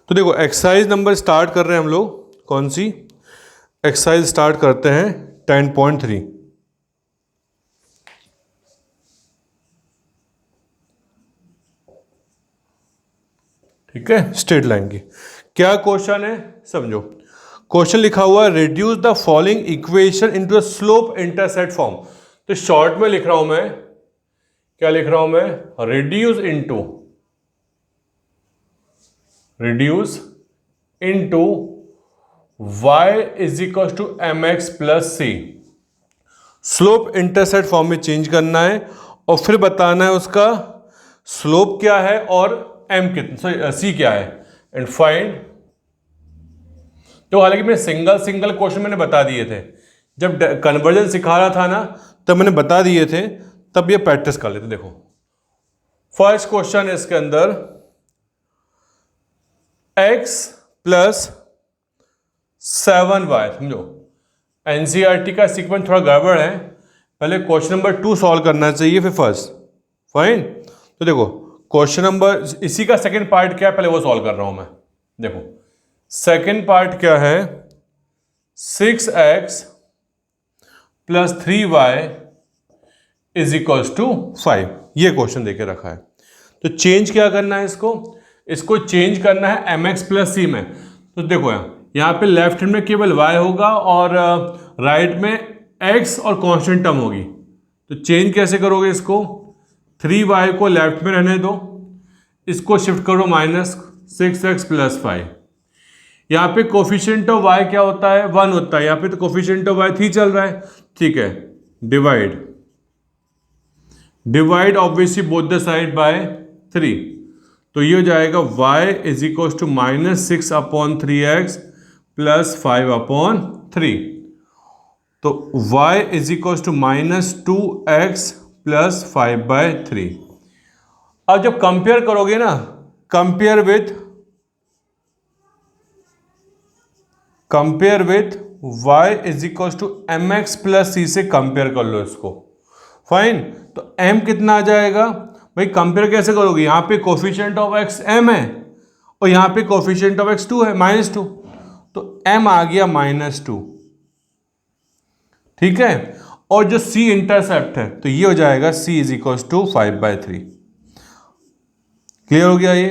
तो देखो exercise number start कर रहे हैं हम लोग, कौन सी एक्सरसाइज स्टार्ट करते हैं 10.3। ठीक है, स्ट्रेट लाइन की। क्या क्वेश्चन है समझो। क्वेश्चन लिखा हुआ है reduce the following equation into a slope intercept form. तो शॉर्ट में लिख रहा हूं मैं, क्या लिख रहा हूं मैं, reduce into y is equal to m x plus c. Slope intercept form में चेंज करना है और फिर बताना है उसका स्लोप क्या है और m कितना, c क्या है, एंड फाइंड। तो हालांकि मैं सिंगल क्वेश्चन मैंने बता दिए थे, जब कन्वर्जन सिखा रहा था ना तब मैंने बता दिए थे, तब ये प्रैक्टिस कर लेते। देखो फर्स्ट क्वेश्चन है इसके अंदर x प्लस 7y। समझो एनसीईआरटी का सीक्वेंस थोड़ा गड़बड़ है, पहले क्वेश्चन नंबर 2 सॉल्व करना चाहिए फिर फर्स्ट। फाइन। तो देखो क्वेश्चन नंबर, इसी का सेकंड पार्ट क्या है पहले वो सॉल्व कर रहा हूं मैं। देखो सेकंड पार्ट क्या है, 6x plus 3y is equals to 5। ये क्वेश्चन देके रखा है। तो चेंज क्या करना है, इसको चेंज करना है एम एक्स प्लस सी में। तो देखो यहाँ पे लेफ्ट हैंड में केवल y होगा और राइट में x और कांस्टेंट टर्म होगी। तो चेंज कैसे करोगे, इसको 3y को लेफ्ट में रहने दो, इसको शिफ्ट करो -6x प्लस 5। यहाँ पे कोफिशिएंट ऑफ y क्या होता है, 1 होता है। यहाँ पे तो कोफिशिएंट ऑफ y 3 चल रहा है। ठीक है, divide obviously both the side by 3। तो ये हो जाएगा y is equal to -6/3x plus 5/3। तो y is equal to -2x plus 5/3। अब जब कंपेयर करोगे ना, compare with y is equal to m x plus c से कंपेयर कर लो इसको। फाइन। तो m कितना आ जाएगा भाई, कंपेयर कैसे करोगे, यहां पे कोफिशिएंट ऑफ x m है और यहां पे कोफिशिएंट ऑफ x 2 है, -2। तो m आ गया -2। ठीक है, और जो c इंटरसेप्ट है तो ये हो जाएगा c is equal to 5/3। Clear हो गया ये।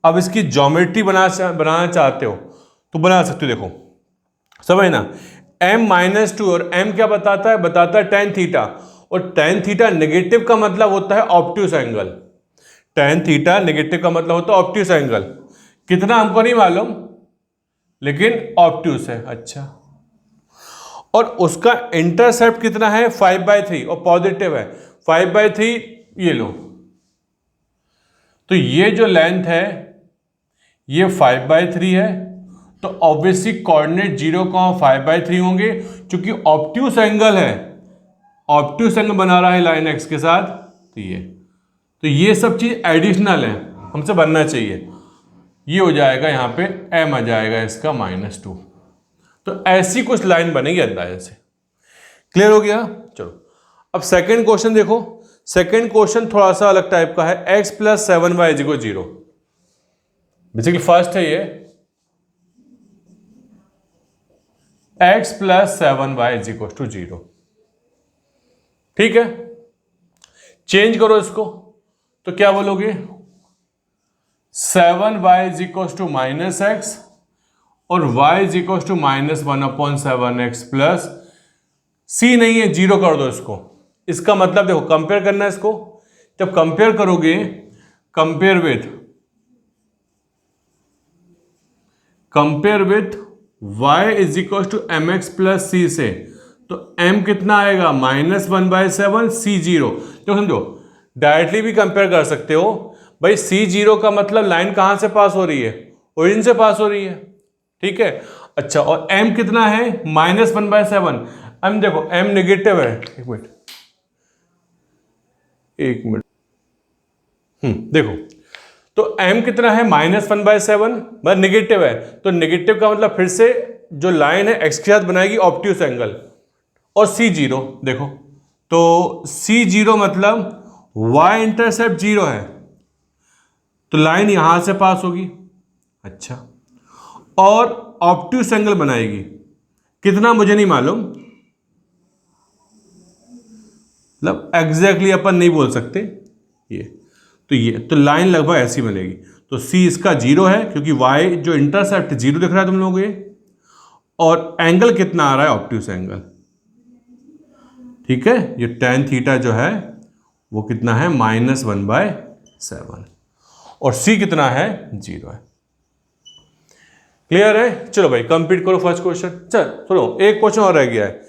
अब इसकी ज्योमेट्री बनाना चाहते हो तो बना सकते हो। देखो समझ ना, m-2 और m क्या बताता है tan थीटा, और tan थीटा नेगेटिव का मतलब होता है obtuse angle. tan theta negative का मतलब होता है ऑब्ट्यूस एंगल। कितना हमको नहीं मालूम, लेकिन ऑब्ट्यूस है। अच्छा, और उसका इंटरसेप्ट कितना है 5/3 और पॉजिटिव है 5/3। ये लो, तो ये जो लेंथ है ये 5/3 है, तो ऑब्वियसली कोऑर्डिनेट 0,5/3 होंगे, क्योंकि ऑब्ट्यूस एंगल है, ऑब्ट्यूस एंगल बना रहा है लाइन एक्स के साथ। तो ये सब चीज एडिशनल है, हमसे बनना चाहिए। ये हो जाएगा यहाँ पे m आ जाएगा इसका -2। तो ऐसी कुछ लाइन बनेगी अंदाजे से। क्लियर हो गया। चलो अब सेकंड क्वेश्चन देखो। सेकंड क्वेश्चन थोड़ा सा अलग टाइप का है, x plus 7y is equal 0। Basically first है ये x plus 7y is equal to 0। ठीक है, चेंज करो इसको, तो क्या बोलोगे, 7y is equal to -x और y is equal to -1/7x plus c नहीं है, 0 कर दो इसको। इसका मतलब देखो कंपेयर करना है इसको। जब कंपेयर करोगे, compare with y is equal to m x plus c से, तो m कितना आएगा -1/7, c 0। तो समझो डायरेक्टली भी कंपेयर कर सकते हो भाई। c 0 का मतलब लाइन कहां से पास हो रही है, ओरिजिन से पास हो रही है। ठीक है, अच्छा, और m कितना है -1/7। m देखो m नेगेटिव है, एक मिनट देखो, तो m कितना है -1/7, मतलब नेगेटिव है। तो नेगेटिव का मतलब फिर से जो लाइन है x के साथ बनाएगी ऑब्ट्यूस एंगल, और c0 देखो, तो c0 मतलब y इंटरसेप्ट 0 है, तो लाइन यहां से पास होगी, अच्छा, और ऑब्ट्यूस एंगल बनाएगी कितना मुझे नहीं मालूम, मतलब एग्जैक्टली अपन नहीं बोल सकते ये तो लाइन लगभग ऐसी बनेगी। तो सी इसका 0 है क्योंकि वाई जो इंटरसेप्ट 0 दिख रहा है तुम लोग ये, और एंगल कितना आ रहा है ऑब्ट्यूस एंगल, ठीक है, ये tan थीटा जो है वो कितना है -1/7, और सी कितना है 0 है। क्लियर है? चलो भाई कंप्लीट करो फर्स्ट क्वेश्चन। चल सुनो, एक क्वेश्चन और रह गया है,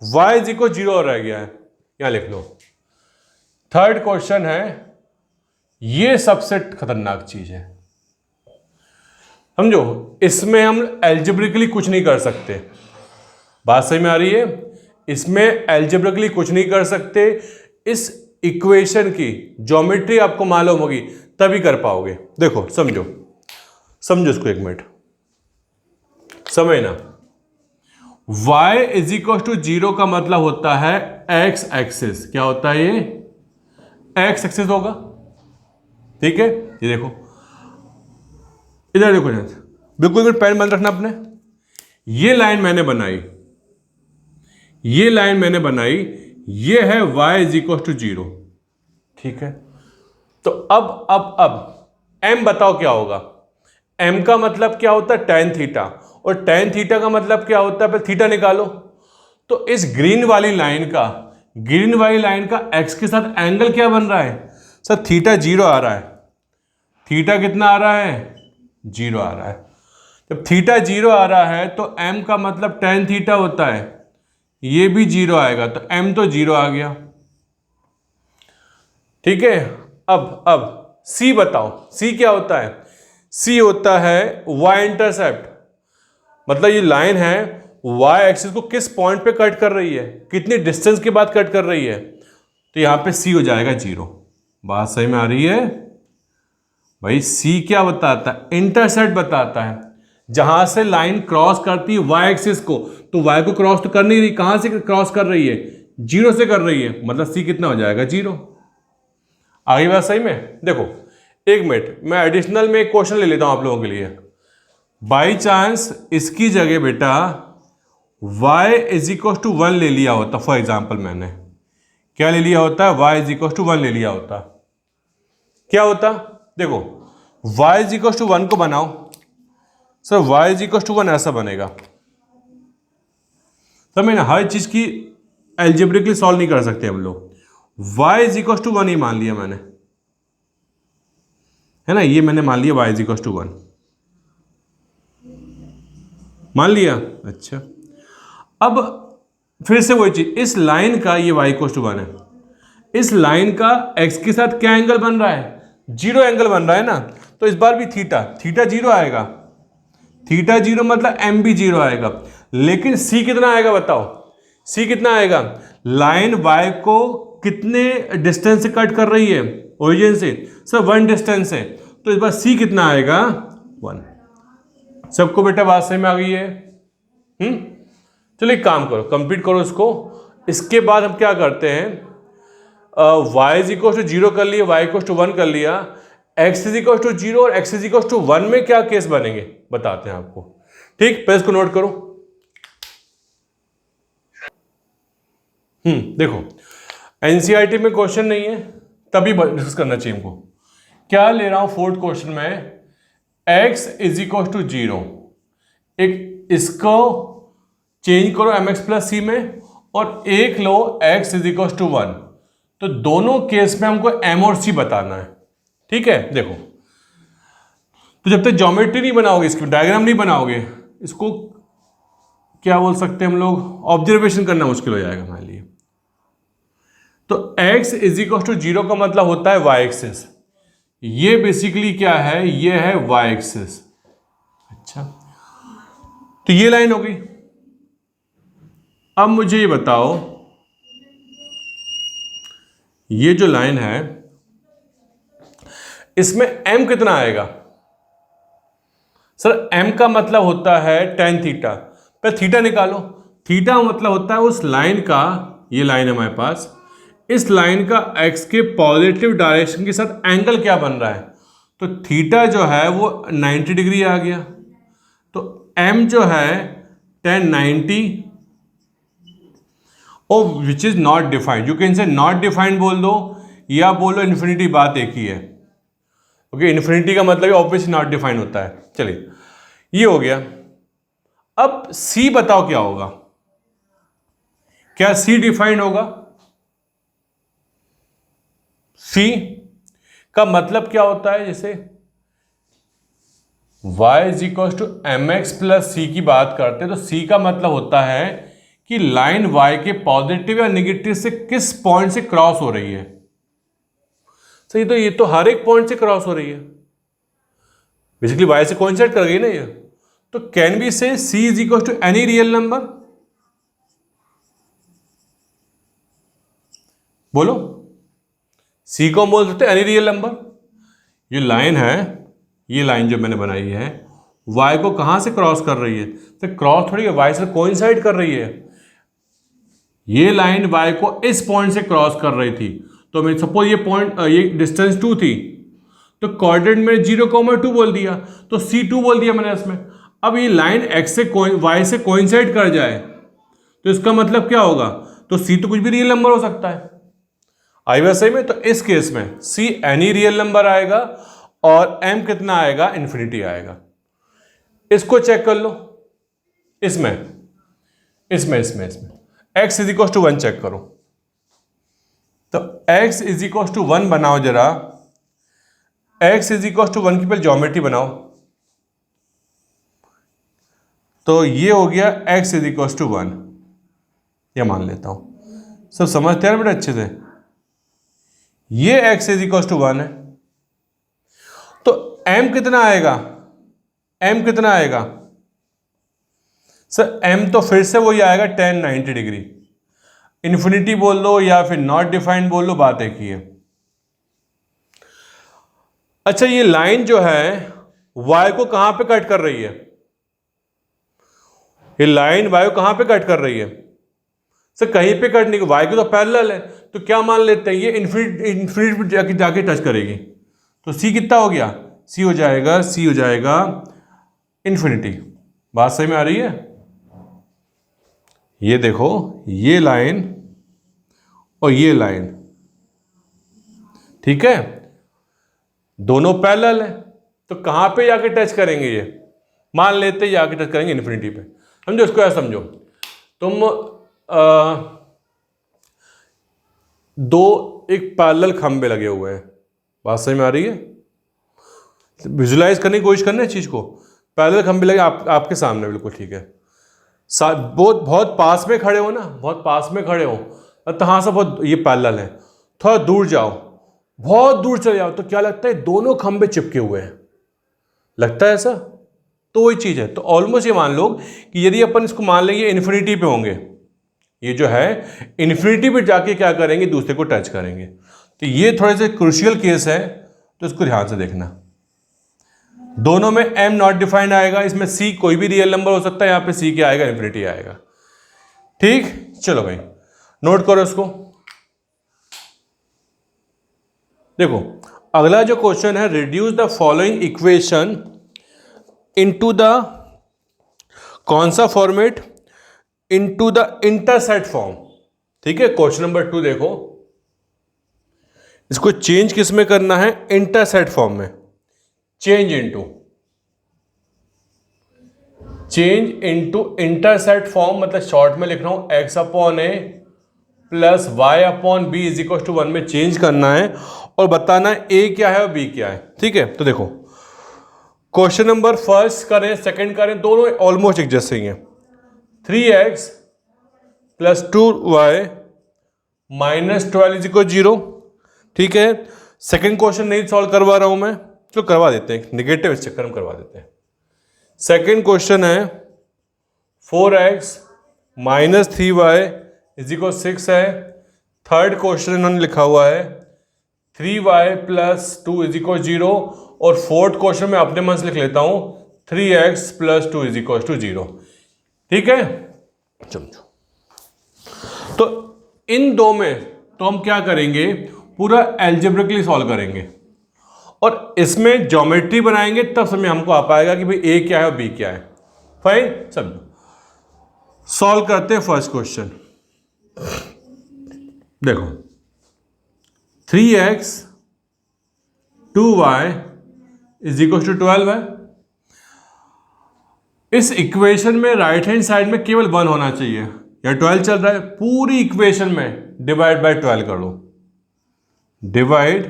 y = 0 और रह गया है, यहां लिख लो। थर्ड क्वेश्चन है, ये सबसे खतरनाक चीज है, समझो, इसमें हम एल्जेब्रिकली कुछ नहीं कर सकते, बात सही में आ रही है, इसमें एल्जेब्रिकली कुछ नहीं कर सकते, इस इक्वेशन की ज्योमेट्री आपको मालूम होगी तभी कर पाओगे। देखो समझो इसको एक मिनट समझना, y = 0 का मतलब होता है x एक्सिस, क्या होता है ये x एक्सिस होगा, ठीक है, ये देखो इधर देखो बिल्कुल पेन बंद रखना अपने, ये लाइन मैंने बनाई, ये है y = 0, ठीक है। तो अब m बताओ क्या होगा, m का मतलब क्या होता है tan थीटा, और tan थीटा का मतलब क्या होता है, फिर थीटा निकालो। तो इस ग्रीन वाली लाइन का x के साथ एंगल क्या बन रहा है सर, थीटा 0 आ रहा है, थीटा कितना आ रहा है 0 आ रहा है। जब थीटा 0 आ रहा है तो m का मतलब tan थीटा होता है, ये भी 0 आएगा, तो m तो 0 आ गया, ठीक है। अब c बताओ, c क्या होता है, c होता है y इंटरसेप्ट, मतलब ये लाइन है y एक्सिस को किस पॉइंट पे कट कर रही है, कितनी डिस्टेंस के बाद कट कर रही है, तो यहां पे c हो जाएगा 0। बात सही में आ रही है भाई, c क्या बताता है, इंटरसेप्ट बताता है, जहां से लाइन क्रॉस करती है y एक्सिस को, तो y को क्रॉस तो कर नहीं रही, कहां से क्रॉस कर रही है 0 से कर रही है, मतलब c कितना हो जाएगा 0। आगे बात सही में, देखो एक मिनट मैं एडिशनल में एक क्वेश्चन ले लेता हूं आप लोगों के लिए, बाई चांस इसकी जगह बेटा y = 1 ले लिया होता, फॉर एग्जाम्पल मैंने क्या ले लिया होता, y = 1 ले लिया होता, क्या होता, देखो y = 1 को बनाओ सर, y = 1 ऐसा बनेगा, समझे ना, हर चीज की एल्जेब्रिकली सॉल्व नहीं कर सकते हम लोग, y = 1 ही मान लिया मैंने, है ना, ये मैंने मान लिया y = 1 मान लिया। अच्छा, अब फिर से वही चीज, इस लाइन का ये y = 1 है, इस लाइन का x के साथ क्या एंगल बन रहा है, 0 एंगल बन रहा है ना, तो इस बार भी थीटा 0 आएगा, थीटा 0 मतलब m भी 0 आएगा, लेकिन c कितना आएगा बताओ, c कितना आएगा, लाइन y को कितने डिस्टेंस से कट कर रही है ओरिजिन से, सर 1 डिस्टेंस है, तो इस बार c कितना आएगा 1। सबको बेटा बात सही में आ गई है? चलो एक काम करो, कंप्लीट करो इसको, इसके बाद हम क्या करते हैं, y = 0 कर लिया, y = 1 कर लिया, x = 0 और x = 1 में क्या केस बनेंगे बताते हैं आपको, ठीक, पहले इसको नोट करो। देखो एनसीईआरटी में क्वेश्चन नहीं है तभी डिस्कस करना चाहिए हमको, क्या ले रहा हूं फोर्थ क्वेश्चन में, x = 0, एक इसको चेंज करो mx + c में, और एक लो x = 1, तो दोनों केस में हमको m और c बताना है, ठीक है। देखो तो जब तक ज्योमेट्री नहीं बनाओगे, इसकी डायग्राम नहीं बनाओगे, इसको क्या बोल सकते हैं हम लोग, ऑब्जर्वेशन करना मुश्किल हो जाएगा हमारे लिए। तो x = 0 का मतलब होता है y एक्सिस, ये बेसिकली क्या है, ये है y एक्सिस। अच्छा, तो ये लाइन हो गई। अब मुझे ये बताओ, ये जो लाइन है इसमें m कितना आएगा सर, m का मतलब होता है tan थीटा, पर थीटा निकालो, थीटा मतलब होता है उस लाइन का, ये लाइन है हमारे पास, इस लाइन का x के पॉजिटिव डायरेक्शन के साथ एंगल क्या बन रहा है, तो थीटा जो है वो 90 डिग्री आ गया, तो m जो है tan 90 और which is not defined, you can say not defined बोल दो या बोलो इन्फिनिटी, बात एक ही है। ओके, इन्फिनिटी का मतलब ऑब्वियसली नॉट डिफाइंड होता है। चलिए ये हो गया। अब c बताओ क्या होगा, क्या c डिफाइंड होगा? c का मतलब क्या होता है, जैसे y is equal to m x plus c की बात करते हैं तो c का मतलब होता है कि लाइन y के पॉजिटिव या नेगेटिव से किस पॉइंट से क्रॉस हो रही है। सही, तो ये तो हर एक पॉइंट से क्रॉस हो रही है, बेसिकली y से कोइंसाइड कर गई ना ये। तो can be say c is equal to any real number, बोलो c को हम बोल सकते हैं एनी रियल नंबर। ये लाइन है, ये लाइन जो मैंने बनाई है y को कहां से क्रॉस कर रही है, तो क्रॉस थोड़ी है, y से कोइंसाइड कर रही है। ये लाइन y को इस पॉइंट से क्रॉस कर रही थी, तो मैं सपोज ये पॉइंट, ये डिस्टेंस 2 थी, तो कोऑर्डिनेट में 0,2 बोल दिया, तो c2 बोल दिया मैंने इसमें। अब ये लाइन x से y से कोइंसाइड कर जाए तो इसका मतलब क्या होगा, तो c तो कुछ भी रियल नंबर हो सकता है, आई बात सही में। तो इस केस में c एनी रियल नंबर आएगा और m कितना आएगा, इन्फिनिटी आएगा। इसको चेक कर लो, इसमें इसमें इसमें इसमें x is equal to 1 check करो, तो x इज इक्वल टू 1 बनाओ जरा, x इज इक्वल टू 1 की पहले ज्योमेट्री बनाओ, तो ये हो गया x इज इक्वल टू 1, ये मान लेता हूं। सब समझते हैं बेटा अच्छे से, ये x इज इक्वल टू 1 है, तो m कितना आएगा, m कितना आएगा सर, m तो फिर से वही आएगा tan 90 डिग्री। इन्फिनिटी बोल लो या फिर नॉट डिफाइंड बोल लो, बात एक ही है। अच्छा, ये लाइन जो है y को कहां पे कट कर रही है, ये लाइन y को कहां पे कट कर रही है सर, कहीं पे कट नहीं, y को तो पैरेलल है, तो क्या मान लेते हैं ये इन्फिनिटी जाके जाके टच करेगी, तो c कितना हो गया, c हो जाएगा इन्फिनिटी। बात सही में आ रही है? ये देखो, ये लाइन और ये लाइन, ठीक है, दोनों पैरेलल है, तो कहां पे जाके टच करेंगे, ये मान लेते जाके टच करेंगे इन्फिनिटी पे। समझो इसको, ऐसा समझो, तुम दो एक पैरेलल खंबे लगे हुए हैं, बात सही में आ रही है? विजुलाइज करने की कोशिश करना है चीज को। पैरेलल खंबे लगे आपके सामने, बिल्कुल ठीक है, बहुत पास में खड़े हो ना, बहुत पास में खड़े हो, तो हाँ सब बहुत ये पैरेलल है, थोड़ा दूर जाओ, बहुत दूर चले जाओ, तो क्या लगता है दोनों खंबे चिपके हुए हैं, लगता है ऐसा? तो वही चीज है। तो ऑलमोस्ट ये मान लो कि यदि अपन इसको मान लेंगे इन्फिनिटी पे होंगे, ये जो है इन्फिनिटी पे जाके क्या करेंगे, दूसरे को टच करेंगे, तो ये थोड़े से क्रूशियल केस है, तो इसको ध्यान से देखना। दोनों में m नॉट डिफाइंड आएगा, इसमें c कोई भी रियल नंबर हो सकता है, यहां पे c क्या आएगा, इन्फिनिटी आएगा। ठीक, चलो भाई नोट करो इसको। देखो अगला जो क्वेश्चन है, reduce the following equation into the, कौन सा format, into the intercept form. ठीक है, क्वेश्चन नंबर 2 देखो, इसको चेंज किस में करना है, इंटरसेट फॉर्म में। चेंज इनटू इंटरसेट फॉर्म, मतलब शॉर्ट में लिख रहा हूं x upon a plus y upon b is equal to 1 में चेंज करना है और बताना है a क्या है और b क्या है। ठीक है, तो देखो क्वेश्चन नंबर फर्स्ट करें सेकंड करें, दोनों ऑलमोस्ट एक जैसे ही हैं। 3x plus 2y minus 12 is equal 0। ठीक है, सेकंड क्वेश्चन नहीं सॉल्व करवा रहा हूं मैं, तो करवा देते हैं, नेगेटिव इस चक्कर में करवा देते हैं। सेकंड क्वेश्चन है 4x minus 3y is equal 6 है। थर्ड क्वेश्चन इन्होंने लिखा हुआ है 3y प्लस 2 इज इक्वल 0, और फोर्थ क्वेश्चन में अपने मन से लिख लेता हूं 3x plus 2 is equal to 0। ठीक है, समझो। तो इन दो में तो हम क्या करेंगे, पूरा एल्जेब्रिकली सॉल्व करेंगे, और इसमें ज्योमेट्री बनाएंगे तब समय हमको आ पाएगा कि भाई ए क्या है और बी क्या है। फाइन, समझो। सॉल्व करते हैं फर्स्ट क्वेश्चन। देखो 3x 2y is equal to 12 है। इस इक्वेशन में राइट हैंड साइड में केवल 1 होना चाहिए, या 12 चल रहा है, पूरी इक्वेशन में डिवाइड बाय 12 कर लो। Divide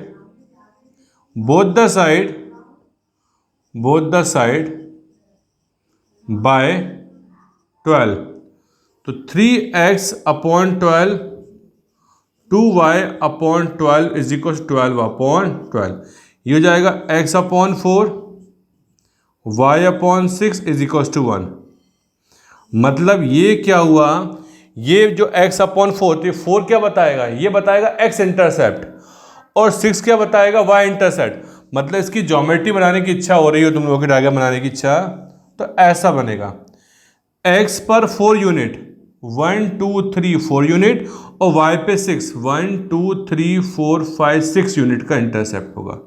both the side by 12। तो 3x upon 12 2y upon 12 is equal 12 upon 12। ये हो जाएगा x upon 4 y upon 6 is equal to 1। मतलब ये क्या हुआ, ये जो x अपॉन 4 थी, 4 क्या बताएगा, ये बताएगा x इंटरसेप्ट, और 6 क्या बताएगा, y इंटरसेप्ट। मतलब इसकी ज्योमेट्री बनाने की इच्छा हो रही हो तुम लोगों की, डायग्राम बनाने की इच्छा, तो ऐसा बनेगा। x पर 4 यूनिट 1 2 3 4 यूनिट, और y पे 6 1 2 3 4 5 6 यूनिट का इंटरसेप्ट होगा।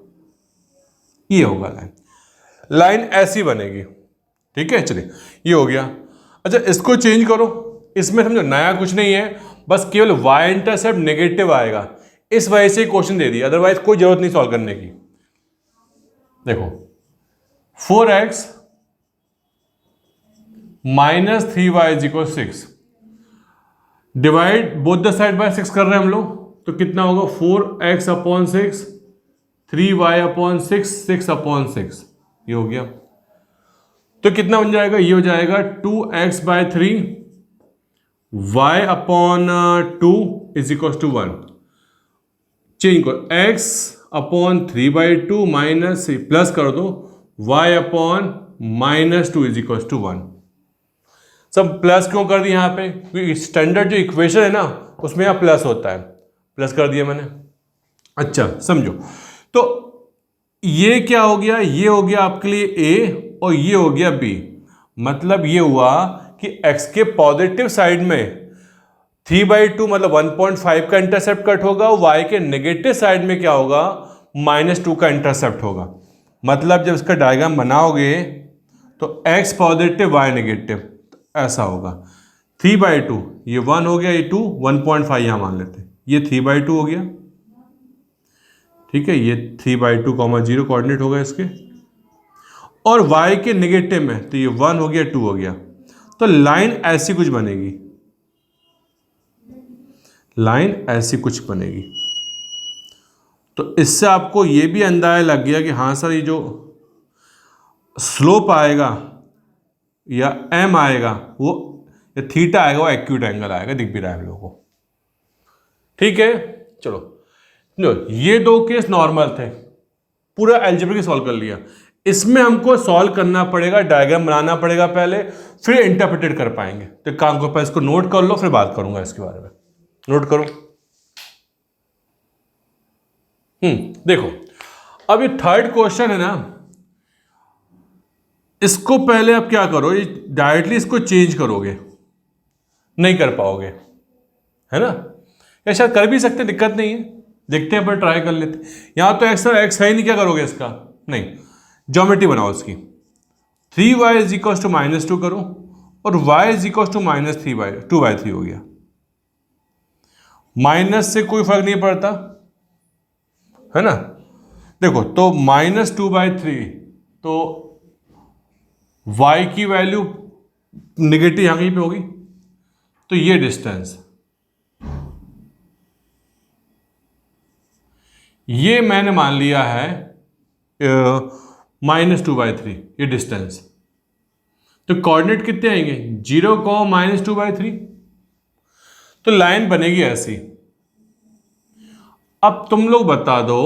ये होगा लाइन ऐसी बनेगी। ठीक है, चलिए ये हो गया। अच्छा, इसको चेंज करो, इसमें समझो नया कुछ नहीं है, बस केवल y इंटरसेप्ट नेगेटिव आएगा, इस वजह से क्वेश्चन दे दिया, अदरवाइज कोई जरूरत नहीं सॉल्व करने की। देखो 4x minus 3y is equal 6, divide both the side bye 6 कर रहे हैं हम लोग, तो कितना होगा 4x upon 6 3y upon 6 6 upon 6। ये हो गया। तो कितना बन जाएगा, ये हो जाएगा 2x by 3 y upon 2 is equal to 1। Change करो, x upon 3 by 2 minus plus कर दो y upon minus 2 is equal to 1। सब प्लस क्यों कर दिया यहाँ पे, क्योंकि स्टैंडर्ड जो इक्वेशन है ना उसमें यहाँ प्लस होता है, प्लस कर दिया मैंने। अच्छा समझो, तो ये क्या हो गया, ये हो गया आपके लिए a और ये हो गया b। मतलब ये हुआ कि x के पॉजिटिव साइड में 3/2 मतलब 1.5 का इंटरसेप्ट कट होगा, और y के नेगेटिव साइड में क्या होगा, -2 का इंटरसेप्ट होगा। मतलब जब इसका डायग्राम बनाओगे तो x पॉजिटिव y नेगेटिव, ऐसा होगा। 3/2 ये 1 हो गया, ये 2 1.5 यहां मान लेते हैं, ये 3/2 हो गया। ठीक है, ये 3/2 0 कोऑर्डिनेट होगा इसके, और y के नेगेटिव में तो ये 1 हो गया 2 हो गया। तो लाइन ऐसी कुछ बनेगी, लाइन ऐसी कुछ बनेगी। तो इससे आपको ये भी अंदाजा लग गया कि हाँ सर, ये जो स्लोप आएगा या m आएगा वो, या थीटा आएगा, वो एक्यूट एंगल आएगा, दिख भी रहा है हम लोगों को। ठीक है, चलो ये दो केस नॉर्मल थे, पूरा अलजेब्रिक सॉल्व कर लिया। इसमें हमको सॉल्व करना पड़ेगा, डायग्राम बनाना पड़ेगा पहले, फिर इंटरप्रेटेड कर पाएंगे। तो काम को पहले इसको नोट कर लो, फिर बात करूंगा इसके बारे में। नोट करो। देखो अब ये थर्ड क्वेश्चन है ना, इसको पहले आप क्या करो, डायरेक्टली इसको चेंज करोगे, नहीं कर पाओगे, है ना। या शायद कर भी सकते, दिक्कत नहीं है, देखते हैं, पर ट्राई कर लेते। यहां तो एक्स है ही नहीं, क्या करोगे इसका, नहीं, ज्योमेट्री बनाओ इसकी। 3y इज इक्वल टू -2 करो, और y इज इक्वल टू -2/3 हो गया। माइनस से कोई फर्क नहीं पड़ता, है ना। देखो तो -2/3, तो y की वैल्यू नेगेटिव यहां कहीं पे होगी, तो ये डिस्टेंस, ये मैंने मान लिया है -2/3, ये डिस्टेंस। तो कोऑर्डिनेट कितने आएंगे, 0, -2/3। तो लाइन बनेगी ऐसी। अब तुम लोग बता दो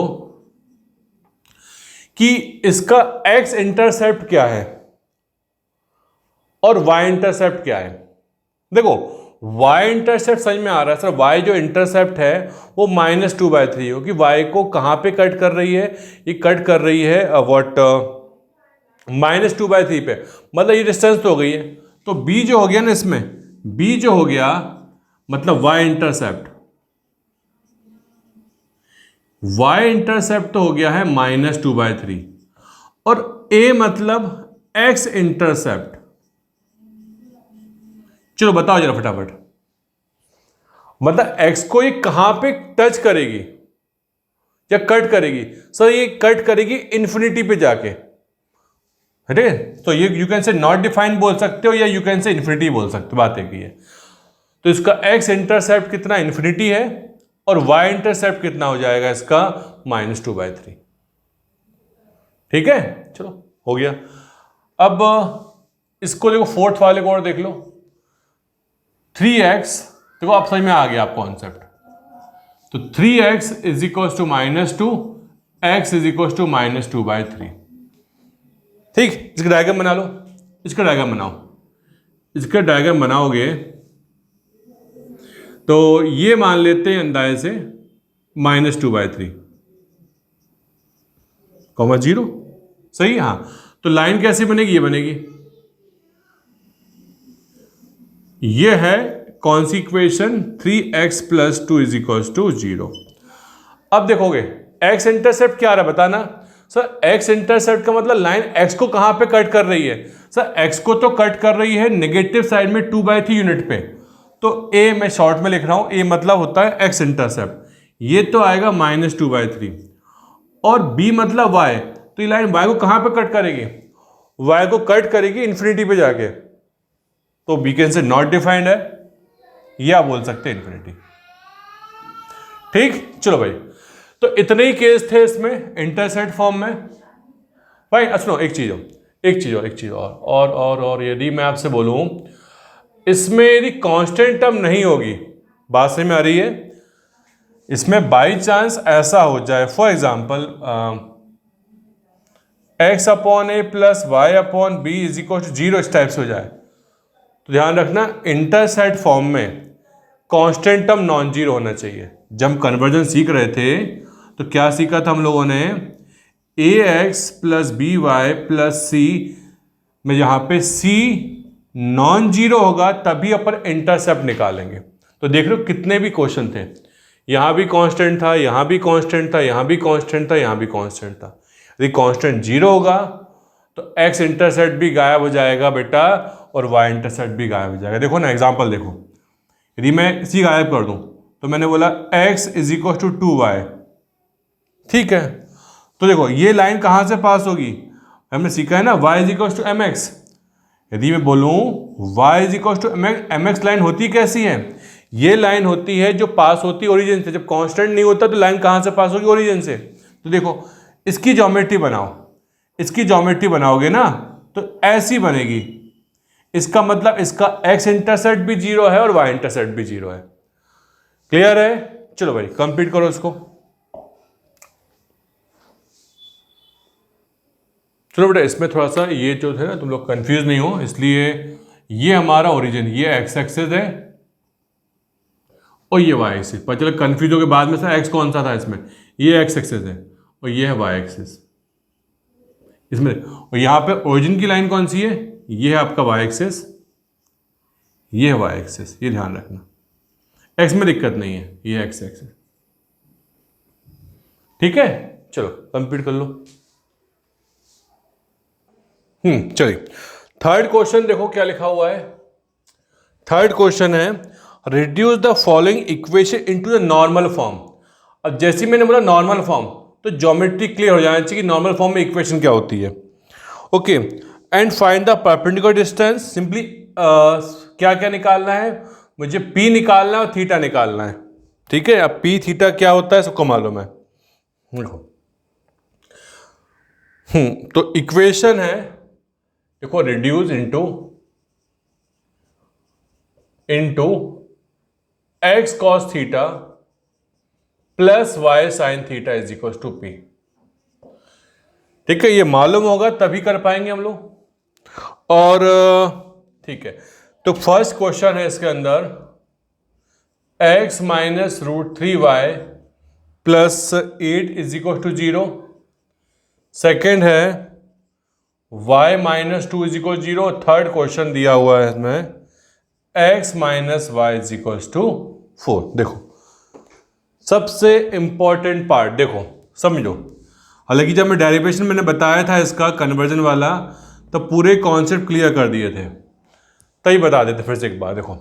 कि इसका x इंटरसेप्ट क्या है और y इंटरसेप्ट क्या है। देखो y इंटरसेप्ट समझ में आ रहा है सर, y जो इंटरसेप्ट है वो -2/3 हो, कि y को कहां पे कट कर रही है, ये कट कर रही है -2/3 पे, मतलब ये डिस्टेंस तो हो गई है। तो b जो हो गया ना इसमें, b जो हो गया मतलब y इंटरसेप्ट, y इंटरसेप्ट तो हो गया है -2/3 और a मतलब x इंटरसेप्ट। चलो बताओ जरा फटाफट, मतलब x को ये कहां पे टच करेगी या कट करेगी? सर ये कट करेगी इन्फिनिटी पे जाके, ठीक है। तो ये you can say not defined बोल सकते हो या यू कैन से इन्फिनिटी बोल सकते हो, बात एक ही है। तो इसका x इंटरसेप्ट कितना इन्फिनिटी है और y इंटरसेप्ट कितना हो जाएगा इसका -2/3, ठीक है। चलो हो गया। अब इसको देखो, फोर्थ वाले को और देख लो, 3x, देखो आप समझ में आ गया आप कॉन्सेप्ट। तो 3x is equal to -2, x is equal to -2/3, ठीक। इसका डायग्राम बना लो, इसका डायग्राम बनाओ। इसका डायग्राम बनाओगे तो ये मान लेते हैं अंदाजे से -2/3, 0, सही। हाँ, तो लाइन कैसी बनेगी? ये बनेगी। ये है कौन सी इक्वेशन? 3x + 2 = 0। अब देखोगे x इंटरसेप्ट क्या आ रहा है बताना। सर x इंटरसेप्ट का मतलब लाइन x को कहां पे कट कर रही है? सर x को तो कट कर रही है नेगेटिव साइड में 2/3 यूनिट पे। तो a मैं शॉर्ट में लिख रहा हूं, a मतलब होता है x इंटरसेप्ट, ये तो आएगा -2/3। और b मतलब y, तो ये लाइन y को कहां पे कट करेगी? y को कट करेगी इन्फिनिटी पे जाके, तो b can say not defined है, या बोल सकते हैं इन्फिनिटी, ठीक। चलो भाई, तो इतने ही केस थे इसमें इंटरसेप्ट फॉर्म में। भाई सुनो, एक चीज और यदि मैं आपसे बोलूं इसमें यदि कांस्टेंट टर्म नहीं होगी, बात समझ में आ रही है? इसमें बाई चांस ऐसा हो जाए, फॉर एग्जाम्पल x/a + y/b = 0 इस टाइप से हो जाए, तो ध्यान रखना इंटरसेप्ट फॉर्म में कांस्टेंट टर्म नॉन जीरो होना चाहिए। जब हम कन्वर्जन सीख रहे थे तो क्या सीखा था हम लोगों ने? ax + by + c में जहां पे c नॉन जीरो होगा तभी अपन इंटरसेप्ट निकालेंगे। तो देख लो कितने भी क्वेश्चन थे, यहां भी कांस्टेंट था, यहां भी कांस्टेंट था, यहां भी कांस्टेंट था, यहां भी कांस्टेंट था। यदि कांस्टेंट जीरो होगा तो x इंटरसेप्ट भी गायब हो जाएगा बेटा, और y इंटरसेप्ट भी गायब हो जाएगा। देखो ना एग्जांपल देखो, यदि मैं c गायब कर दूं तो मैंने बोला x = 2y, ठीक है। तो देखो ये लाइन कहां से पास होगी? हमने सीखा है ना y = mx। यदि मैं बोलूं y = mx, लाइन होती कैसी है? ये लाइन होती है जो पास होती है ओरिजिन से। जब कांस्टेंट नहीं होता तो लाइन कहां से पास होगी? ओरिजिन से। तो देखो इसकी ज्योमेट्री बनाओ, इसकी ज्योमेट्री बनाओगे ना तो ऐसी बनेगी। इसका मतलब इसका x इंटरसेप्ट भी 0 है और y इंटरसेप्ट भी 0 है। क्लियर है? चलो भाई कंप्लीट करो इसको। चलो बेटा, इसमें थोड़ा सा ये जो है ना, तुम लोग कंफ्यूज नहीं हो, इसलिए ये हमारा ओरिजिन, ये x एक्सिस है और ये y एक्सिस। पर चलो कंफ्यूज हो के बाद में सर x कौन सा था इसमें? ये x एक्सिस है और ये है y एक्सिस इसमें। और यहां पे ओरिजिन की लाइन कौन सी है? ये है आपका y एक्सिस, ये है y एक्सिस, ये ध्यान रखना। x में दिक्कत नहीं है, ये x एक्सिस, ठीक है। चलो कंप्लीट कर लो। चलिए थर्ड क्वेश्चन देखो क्या लिखा हुआ है। थर्ड क्वेश्चन है reduce the following equation into the normal form. अब जैसे मैंने बोला नॉर्मल फॉर्म, तो ज्योमेट्री क्लियर हो जाना चाहिए कि नॉर्मल फॉर्म में इक्वेशन क्या होती है। Okay, and find the perpendicular distance. Simply क्या क्या निकालना है? मुझे p निकालना है और थीटा निकालना है, ठीक है। अब p थीटा क्या होता है सबको मालूम है। देखो तो इक्वेशन है, देखो reduce into x cos theta plus y sin theta is equal to p, ठीक है। ये मालूम होगा तभी कर पाएंगे हम लोग। और ठीक है, तो फर्स्ट क्वेश्चन है इसके अंदर x - √3y + 8 is equal to 0। Second है y - 2 is equal 0। Third question दिया हुआ है इसमें x - y is equal to 4। देखो सबसे इंपॉर्टेंट पार्ट देखो, समझो। हालांकि जब मैं डेरिवेशन मैंने बताया था इसका कन्वर्जन वाला, तो पूरे कॉन्सेप्ट क्लियर कर दिए थे, तभी बता देते फिर से एक बार। देखो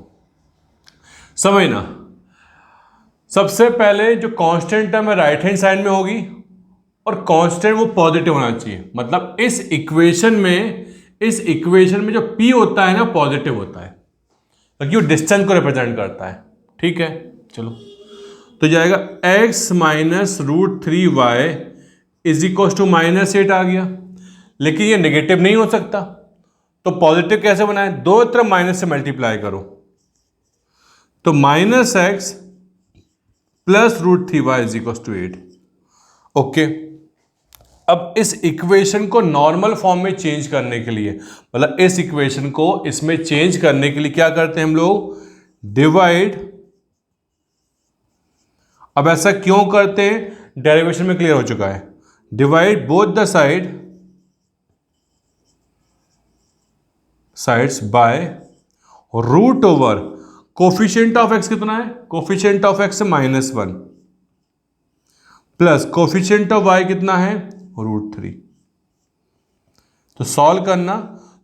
समझना, सबसे पहले जो कांस्टेंट टर्म है राइट हैंड साइड में होगी, और कांस्टेंट वो पॉजिटिव होना चाहिए। मतलब इस इक्वेशन में जो p होता है ना पॉजिटिव होता है, क्योंकि वो डिस्टेंस को रिप्रेजेंट करता है। ठीक है, चलो तो जाएगा x minus √3y is equal to -8 आ गया। लेकिन ये नेगेटिव नहीं हो सकता, तो पॉजिटिव कैसे बनाए? दो तरफ माइनस से मल्टीप्लाई करो, तो -x plus √3y is equal to 8। Okay, अब इस इक्वेशन को नॉर्मल फॉर्म में चेंज करने के लिए, मतलब इस इक्वेशन को इसमें चेंज करने के लिए क्या करते हैं हम लोग? डिवाइड। अब ऐसा क्यों करते हैं? डेरिवेशन में क्लियर हो चुका है। Divide both the sides by root over coefficient of x कितना है? Coefficient of x -1 plus coefficient of y कितना है? √3। तो सॉल्व करना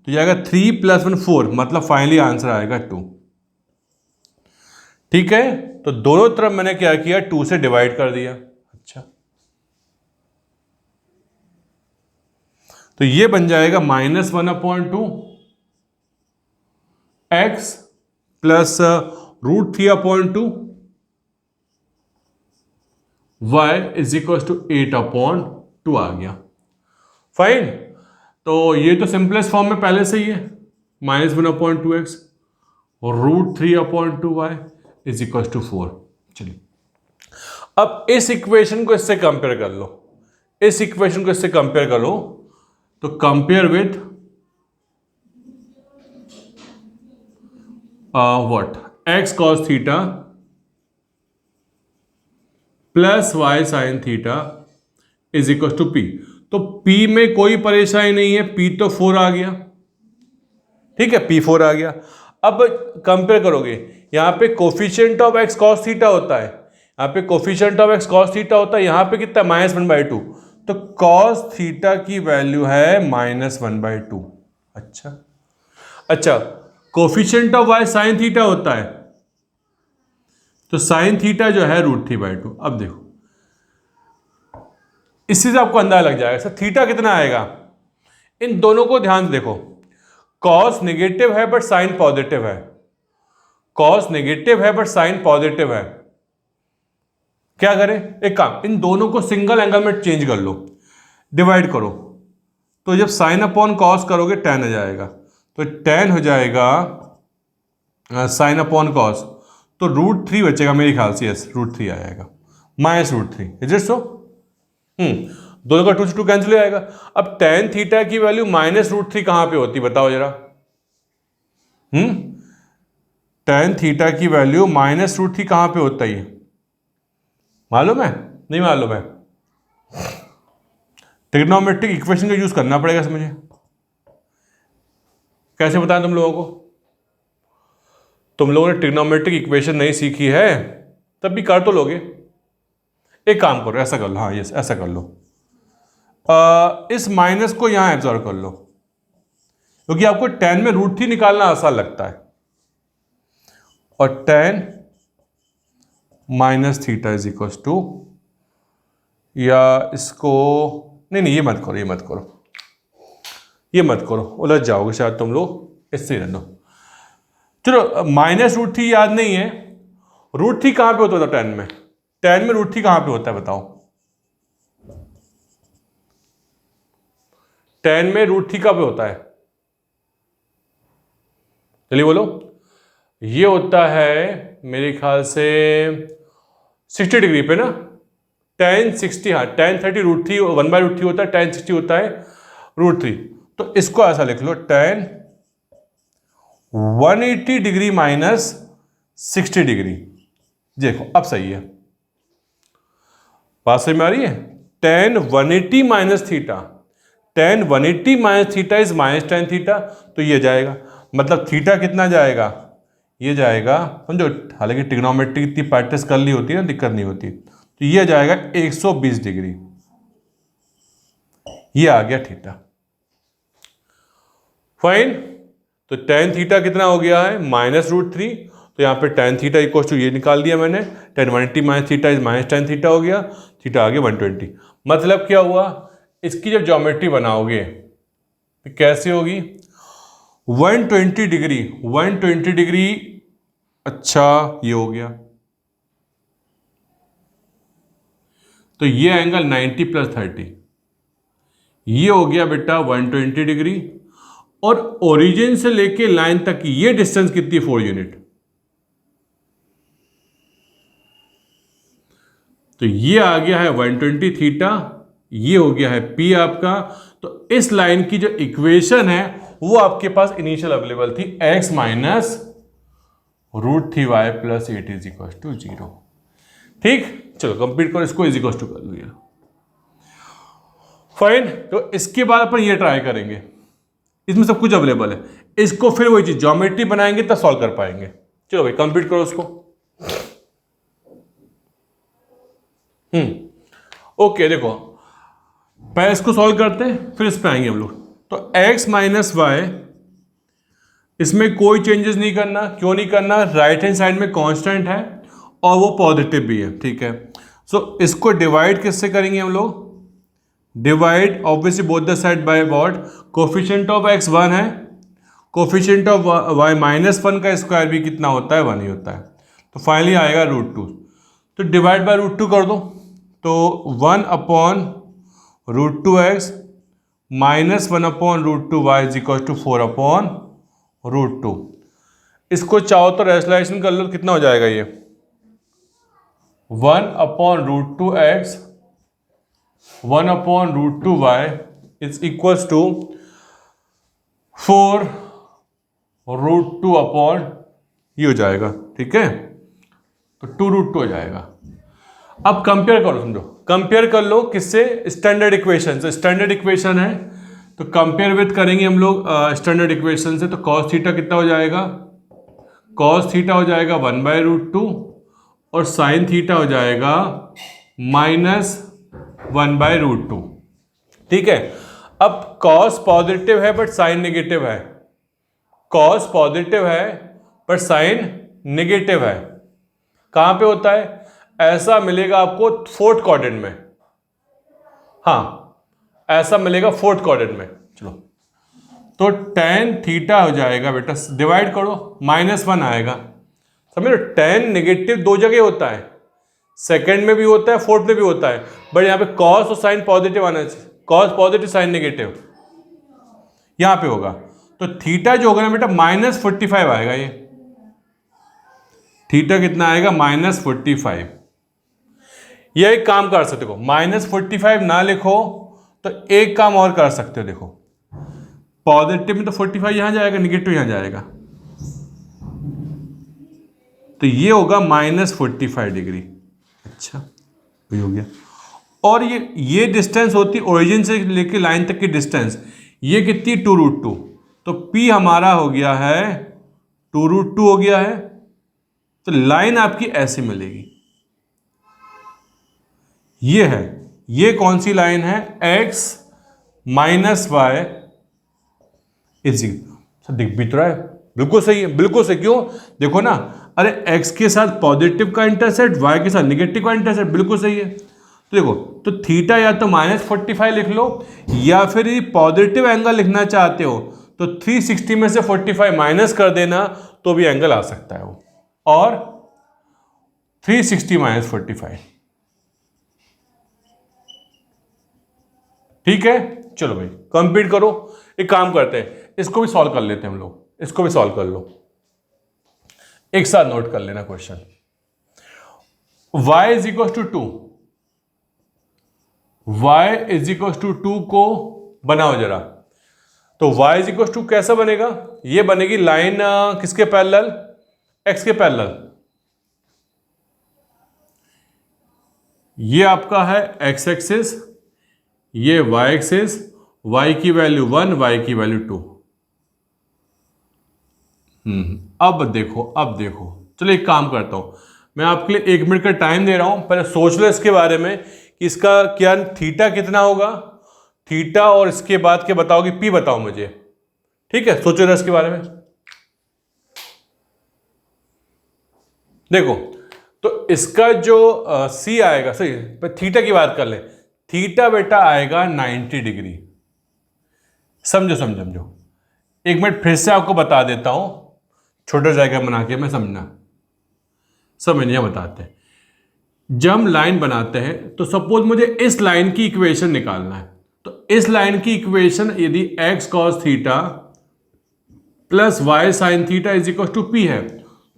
तो जाएगा 3 + 1 4, मतलब फाइनली आंसर आएगा 2। ठीक है, तो दोनों तरफ मैंने क्या किया? 2 से डिवाइड कर दिया। अच्छा, तो ये बन जाएगा -1/2 x plus √3/2 y is equal to 8/2 आ गया। फाइन, तो ये तो सिंपलेस्ट फॉर्म में पहले से ही है, -1/2x और √3/2y इज इक्वल टू 4। चलिए, अब इस इक्वेशन को इससे कंपेयर कर लो, इस इक्वेशन को इससे कंपेयर करो, तो compare with what? x cos theta plus y sin theta is equal to p। तो p में कोई परेशानी नहीं है, p तो 4 आ गया। ठीक है, p 4 आ गया। अब कंपेयर करोगे, यहां पे coefficient of x cos theta होता है, यहां पे coefficient of x cos theta होता है, यहां पे कितना? -1/2। तो cos थीटा की वैल्यू है -1/2। अच्छा, coefficient of y sin theta होता है, तो sin थीटा जो है √3/2। अब देखो, इससे से आपको अंदाजा लग जाएगा सर थीटा कितना आएगा। इन दोनों को ध्यान से देखो, cos नेगेटिव है बट साइन पॉजिटिव है, cos नेगेटिव है बट साइन पॉजिटिव है। क्या करें? एक काम, इन दोनों को सिंगल एंगल में चेंज कर लो, डिवाइड करो, तो जब साइन अपॉन कॉस करोगे tan आ जाएगा, तो tan हो जाएगा साइन अपॉन कॉस, तो √3 बचेगा मेरे ख्याल से। यस, √3 आएगा, -√3। Is it so? दोनों का 2 से 2 कैंसिल हो जाएगा। अब tan थीटा की वैल्यू -√3 कहां पे होती बताओ जरा? tan थीटा की वैल्यू -√3 कहां पे होता है? मालूम है? नहीं मालूम है? ट्रिग्नोमेट्रिक इक्वेशन का यूज करना पड़ेगा मुझे। कैसे बताएं तुम लोगों को? तुम लोगों ने ट्रिग्नोमेट्रिक इक्वेशन नहीं सीखी है, तब भी कर तो लोगे। एक काम करो, ऐसा कर लो, हाँ यस ऐसा कर लो, इस माइनस को यहां एब्जॉर्व कर लो, क्योंकि आपको tan में √3 निकालना आसान लगता है, और tan -θ इज इक्वल टू, या इसको नहीं ये मत करो, ये मत करो, उलझ जाओगे शायद तुम लोग, इससे ही रहना। चलो, -√3 याद नहीं है, √3 कहां पे होता था tan में? tan में √3 कहां पे होता है बताओ? tan में √3 कहां पे होता है? चलिए बोलो। ये होता है मेरे ख्याल से 60 डिग्री पे ना, tan 60, हाँ tan 30 √3 1/√3 होता है, tan 60 होता है √3। तो इसको ऐसा लिख लो, tan 180 डिग्री -60 डिग्री। देखो अब सही है, बात समझ में आ रही है? tan 180 -θ, tan 180 -θ इज -tan θ, तो ये जाएगा, मतलब थीटा कितना जाएगा? ये जाएगा, समझो, हालांकि ट्रिग्नोमेट्री इतनी प्रैक्टिस कर ली होती है ना, दिक्कत नहीं होती। तो ये जाएगा 120 डिग्री, ये आ गया थीटा। फाइन। तो tan थीटा कितना हो गया है, -√3। तो यहाँ पे tan थीटा इक्वल टू ये निकाल दिया मैंने, tan 180 minus theta is minus tan theta हो गया, थीटा आ गया 120। मतलब क्या हुआ, इसकी जब ज्योमेट्री बनाओगे तो कैसे होगी, 120 डिग्री, 120 डिग्री, अच्छा ये हो गया, तो ये एंगल 90 + 30, ये हो गया बेटा 120 डिग्री। और ओरिजिन से लेके लाइन तक की ये डिस्टेंस कितनी, 4 यूनिट। तो ये आ गया है 120 थीटा, ये हो गया है P आपका। तो इस लाइन की जो इक्वेशन है वो आपके पास इनिशियल अवेलेबल थी, x - √3y + 8 = 0। ठीक, चलो कंप्लीट करो इसको, इज इक्वल टू कर लो। फाइन। तो इसके बाद अपन ये ट्राई करेंगे, इसमें सब कुछ अवेलेबल है, इसको फिर वही चीज ज्योमेट्री बनाएंगे तब सॉल्व कर पाएंगे। चलो भाई कंप्लीट करो उसको। ओके, देखो पहले इसको सॉल्व करते हैं फिर इस पे आएंगे हम लोग। तो x - y, इसमें कोई चेंजेस नहीं करना। क्यों नहीं करना, राइट हैंड साइड में कांस्टेंट है और वो पॉजिटिव भी है, ठीक है। सो इसको डिवाइड किससे करेंगे हम लोग, divide obviously both the side by what, coefficient of x 1 है, कोफिशिएंट ऑफ y -1 का स्क्वायर भी कितना होता है, 1 ही होता है। तो फाइनली आएगा √2। तो डिवाइड बाय √2 कर दो, तो 1/√2x -1/√2y = 4/√2। इसको चाहो तो रेशनलाइजेशन कर लो, कितना हो जाएगा ये, 1/√2x 1/√2y = 4√2 ये हो जाएगा, ठीक है। तो 2√2 हो जाएगा। अब कंपेयर करो, समझो कंपेयर कर लो किससे, स्टैंडर्ड इक्वेशन से। स्टैंडर्ड इक्वेशन है तो कंपेयर विथ करेंगे हम लोग स्टैंडर्ड इक्वेशन से। तो cos थीटा कितना हो जाएगा, cos थीटा हो जाएगा 1/√2 और sin थीटा हो जाएगा -1/√2, ठीक है। अब cos पॉजिटिव है बट sin नेगेटिव है, cos पॉजिटिव है बट sin नेगेटिव है। कहां पे होता है, ऐसा मिलेगा आपको 4th क्वाड्रेंट में, हाँ ऐसा मिलेगा 4th क्वाड्रेंट में। चलो तो tan थीटा हो जाएगा बेटा, डिवाइड करो, -1 आएगा। समझ लो, tan नेगेटिव दो जगह होता है, सेकंड में भी होता है, 4th में भी होता है, बट यहां पे cos और sin पॉजिटिव आना चाहिए, cos पॉजिटिव sin नेगेटिव यहां पे होगा। तो थीटा जो होगा ना बेटा -45 आएगा, ये थीटा कितना आएगा, -45। यह एक काम कर सकते हो, -45 ना लिखो तो एक काम और कर सकते हो, देखो पॉजिटिव में तो 45 यहां जाएगा, निगेटिव यहां जाएगा, तो ये होगा -45 डिग्री। अच्छा वही हो गया। और ये डिस्टेंस होती ओरिजिन से लेके लाइन तक की डिस्टेंस, ये कितनी, 2√2। तो P हमारा हो गया है 2√2 हो गया है। तो लाइन आपकी ऐसी मिलेगी, ये है, ये कौन सी लाइन है, x - y दिख भी तो रहा है, बिल्कुल सही है, बिल्कुल सही। क्यों, देखो ना, अरे x के साथ पॉजिटिव का इंटरसेप्ट, y के साथ नेगेटिव का इंटरसेप्ट, बिल्कुल सही है। तो देखो, तो थीटा या तो -45 लिख लो, या फिर यदि पॉजिटिव एंगल लिखना चाहते हो तो 360 में से 45 माइनस कर देना तो भी एंगल आ सकता है वो, और 360 - 45, ठीक है। चलो भाई कंप्लीट करो। एक काम करते हैं, इसको भी सॉल्व कर लेते हैं हम लोग, इसको भी सॉल्व कर लो, एक साथ नोट कर लेना क्वेश्चन। y = 2, y = 2 को बनाओ जरा। तो y = 2 कैसा बनेगा, ये बनेगी लाइन किसके पैरेलल, x के पैरेलल। ये आपका है x एक्सिस, ये y एक्सिस, y की वैल्यू 1, y की वैल्यू 2। अब देखो चलो एक काम करता हूँ, मैं आपके लिए 1 मिनट का टाइम दे रहा हूँ, पहले सोच लो इसके बारे में कि इसका क्या थीटा कितना होगा, थीटा, और इसके बाद क्या बताओगे, पी बताओ मुझे। ठीक है, सोचो ना इसके बारे में। देखो तो इसका जो सी आएगा, सही पर थीटा की बात कर ले, थीटा बेटा आएगा 90 डिग्री। समझो समझो समझो, 1 मिनट फिर से आपको बता देता हूं, छोटा जायगा बना के, मैं समझिए बताते हैं। जब हम लाइन बनाते हैं तो सपोज मुझे इस लाइन की इक्वेशन निकालना है, तो इस लाइन की इक्वेशन यदि x cos theta plus y sine theta is equal to p है,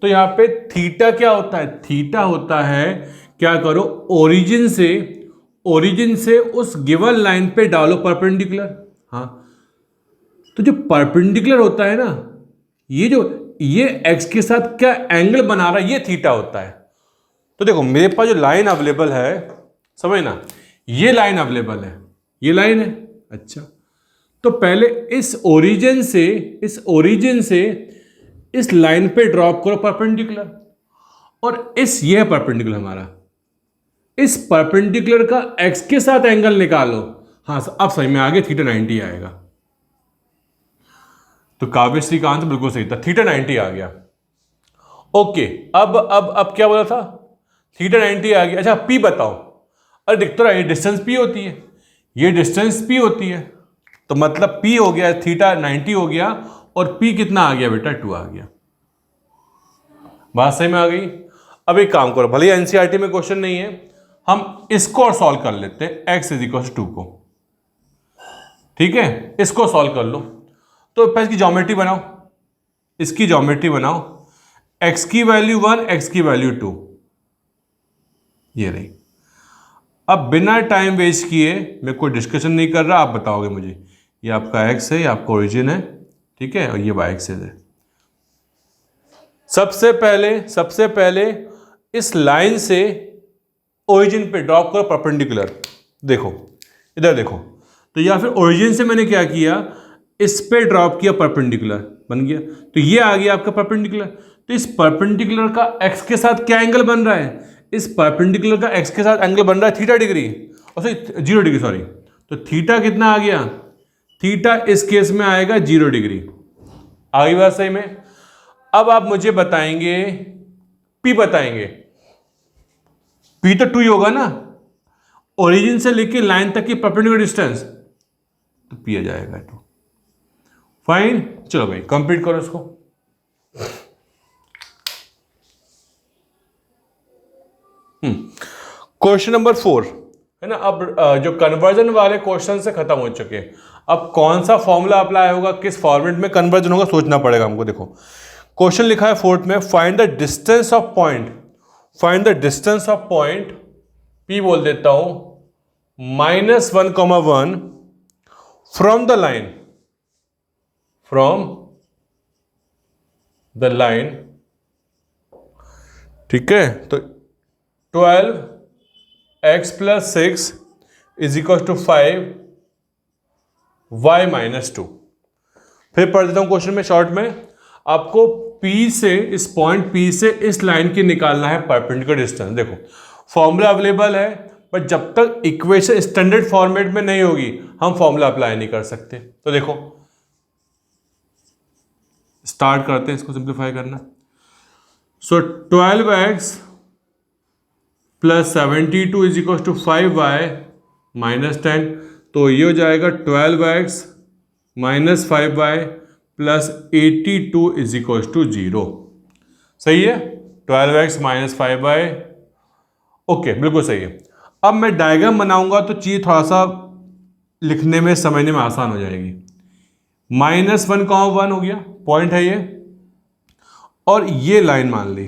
तो यहां पे थीटा क्या होता है, थीटा होता है, क्या करो, ओरिजिन से उस गिवन लाइन पे डालो परपेंडिकुलर। हाँ, तो जो परपेंडिकुलर होता है ना, ये x के साथ क्या एंगल बना रहा है, ये थीटा होता है। तो देखो मेरे पास जो लाइन अवेलेबल है, समझ ना, ये लाइन अवेलेबल है, ये लाइन है। अच्छा, तो पहले इस ओरिजिन से इस लाइन पे ड्रॉप करो परपेंडिकुलर, और ये परपेंडिकुलर हमारा, इस परपेंडिकुलर का x के साथ एंगल निकालो। हाँ अब सही में आगे थीटा 90 आएगा। तो काव्यश्री का आंसर बिल्कुल सही था, थीटा 90 आ गया। ओके, अब क्या बोला था, थीटा 90 आ गया। अच्छा पी बताओ, अरे दिख तो रहा है, ये डिस्टेंस पी होती है, ये डिस्टेंस पी होती है, तो मतलब पी हो गया, थीटा 90 हो गया, और पी कितना आ गया बेटा, 2 आ गया। बात सही में आ गई। अब एक काम करो, भले एनसीईआरटी में क्वेश्चन नहीं है, हम इसको और सॉल्व कर लेते हैं, x इज इक्वल टू 2 को। ठीक है, इसको सॉल्व कर लो। तो पहले इसकी ज्योमेट्री बनाओ, इसकी ज्योमेट्री बनाओ, x की वैल्यू 1, x की वैल्यू 2, ये रही। अब बिना टाइम वेस्ट किए, मैं कोई डिस्कशन नहीं कर रहा, आप बताओगे मुझे, ये आपका x है, ये आपका ओरिजिन है, ठीक है, और ये y एक्सिस है। सबसे पहले इस लाइन से ओरिजिन पे ड्रॉप करो परपेंडिकुलर। देखो इधर देखो, तो या फिर ओरिजिन से मैंने क्या किया, इस पे ड्रॉप किया परपेंडिकुलर, बन गया, तो ये आ गया आपका परपेंडिकुलर। तो इस परपेंडिकुलर का x के साथ क्या एंगल बन रहा है, इस परपेंडिकुलर का x के साथ एंगल बन रहा है थीटा डिग्री, और सॉरी 0 डिग्री, सॉरी। तो थीटा कितना आ गया, थीटा इस केस में आएगा 0 डिग्री। आ गई बात सही में। अब आप मुझे बताएंगे, पी बताएंगे, पी तो 2 ही होगा ना, ओरिजिन से लेके लाइन तक की परपेंडिकुलर डिस्टेंस, तो पी आ जाएगा 2। फाइन, चलो भाई कंप्लीट करो इसको। क्वेश्चन नंबर 4 है ना। अब जो कन्वर्जन वाले क्वेश्चन से खत्म हो चुके हैं, अब कौन सा फॉर्मूला अप्लाई होगा, किस फॉर्मेट में कन्वर्जन होगा, सोचना पड़ेगा हमको। देखो क्वेश्चन लिखा है 4th में, find the distance of point, P बोल देता हूं, -1,1 फ्रॉम द लाइन, ठीक है। तो 12x + 6 is equal to 5y - 2। फिर पढ़ देता हूं क्वेश्चन में शॉर्ट में, आपको P से, इस पॉइंट P से इस लाइन की निकालना है परपेंडिकुलर डिस्टेंस। देखो फॉर्मूला अवेलेबल है, पर जब तक इक्वेशन स्टैंडर्ड फॉर्मेट में नहीं होगी हम फॉर्मूला अप्लाई नहीं कर सकते। तो देखो स्टार्ट करते हैं इसको सिंप्लीफाई करना। सो 12x + 72 is equal to 5y - 10, तो ये हो जाएगा 12x - 5y + 82 is equal to 0। सही है, 12x - 5y, ओके बिल्कुल सही है। अब मैं डायग्राम बनाऊंगा तो चीज थोड़ा सा लिखने में, समझने में आसान हो जाएगी। -1,1 हो गया, पॉइंट है ये, और ये लाइन मान ली,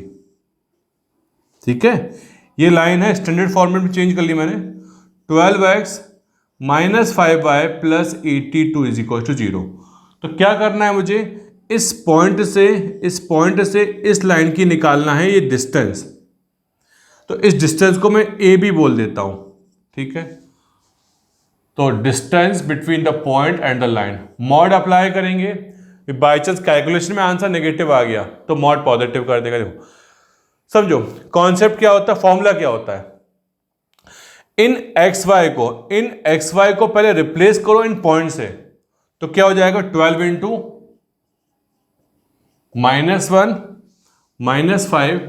ठीक है, ये लाइन है, स्टैंडर्ड फॉर्मेट में चेंज कर ली मैंने। 12x - 5y + 82 is equal to 0। तो क्या करना है मुझे, इस पॉइंट से इस लाइन की निकालना है ये डिस्टेंस। तो इस डिस्टेंस को मैं ए भी बोल देता हूं, ठीक है। तो distance between the point and the line, mod apply करेंगे, बाई चांस कैलकुलेशन में आंसर नेगेटिव आ गया तो मॉड पॉजिटिव कर देगा। देखो समझो कॉन्सेप्ट क्या होता है, फॉर्मूला क्या होता है। इन एक्स वाई को पहले रिप्लेस करो इन पॉइंट से, तो क्या हो जाएगा 12 इंटू -1 -5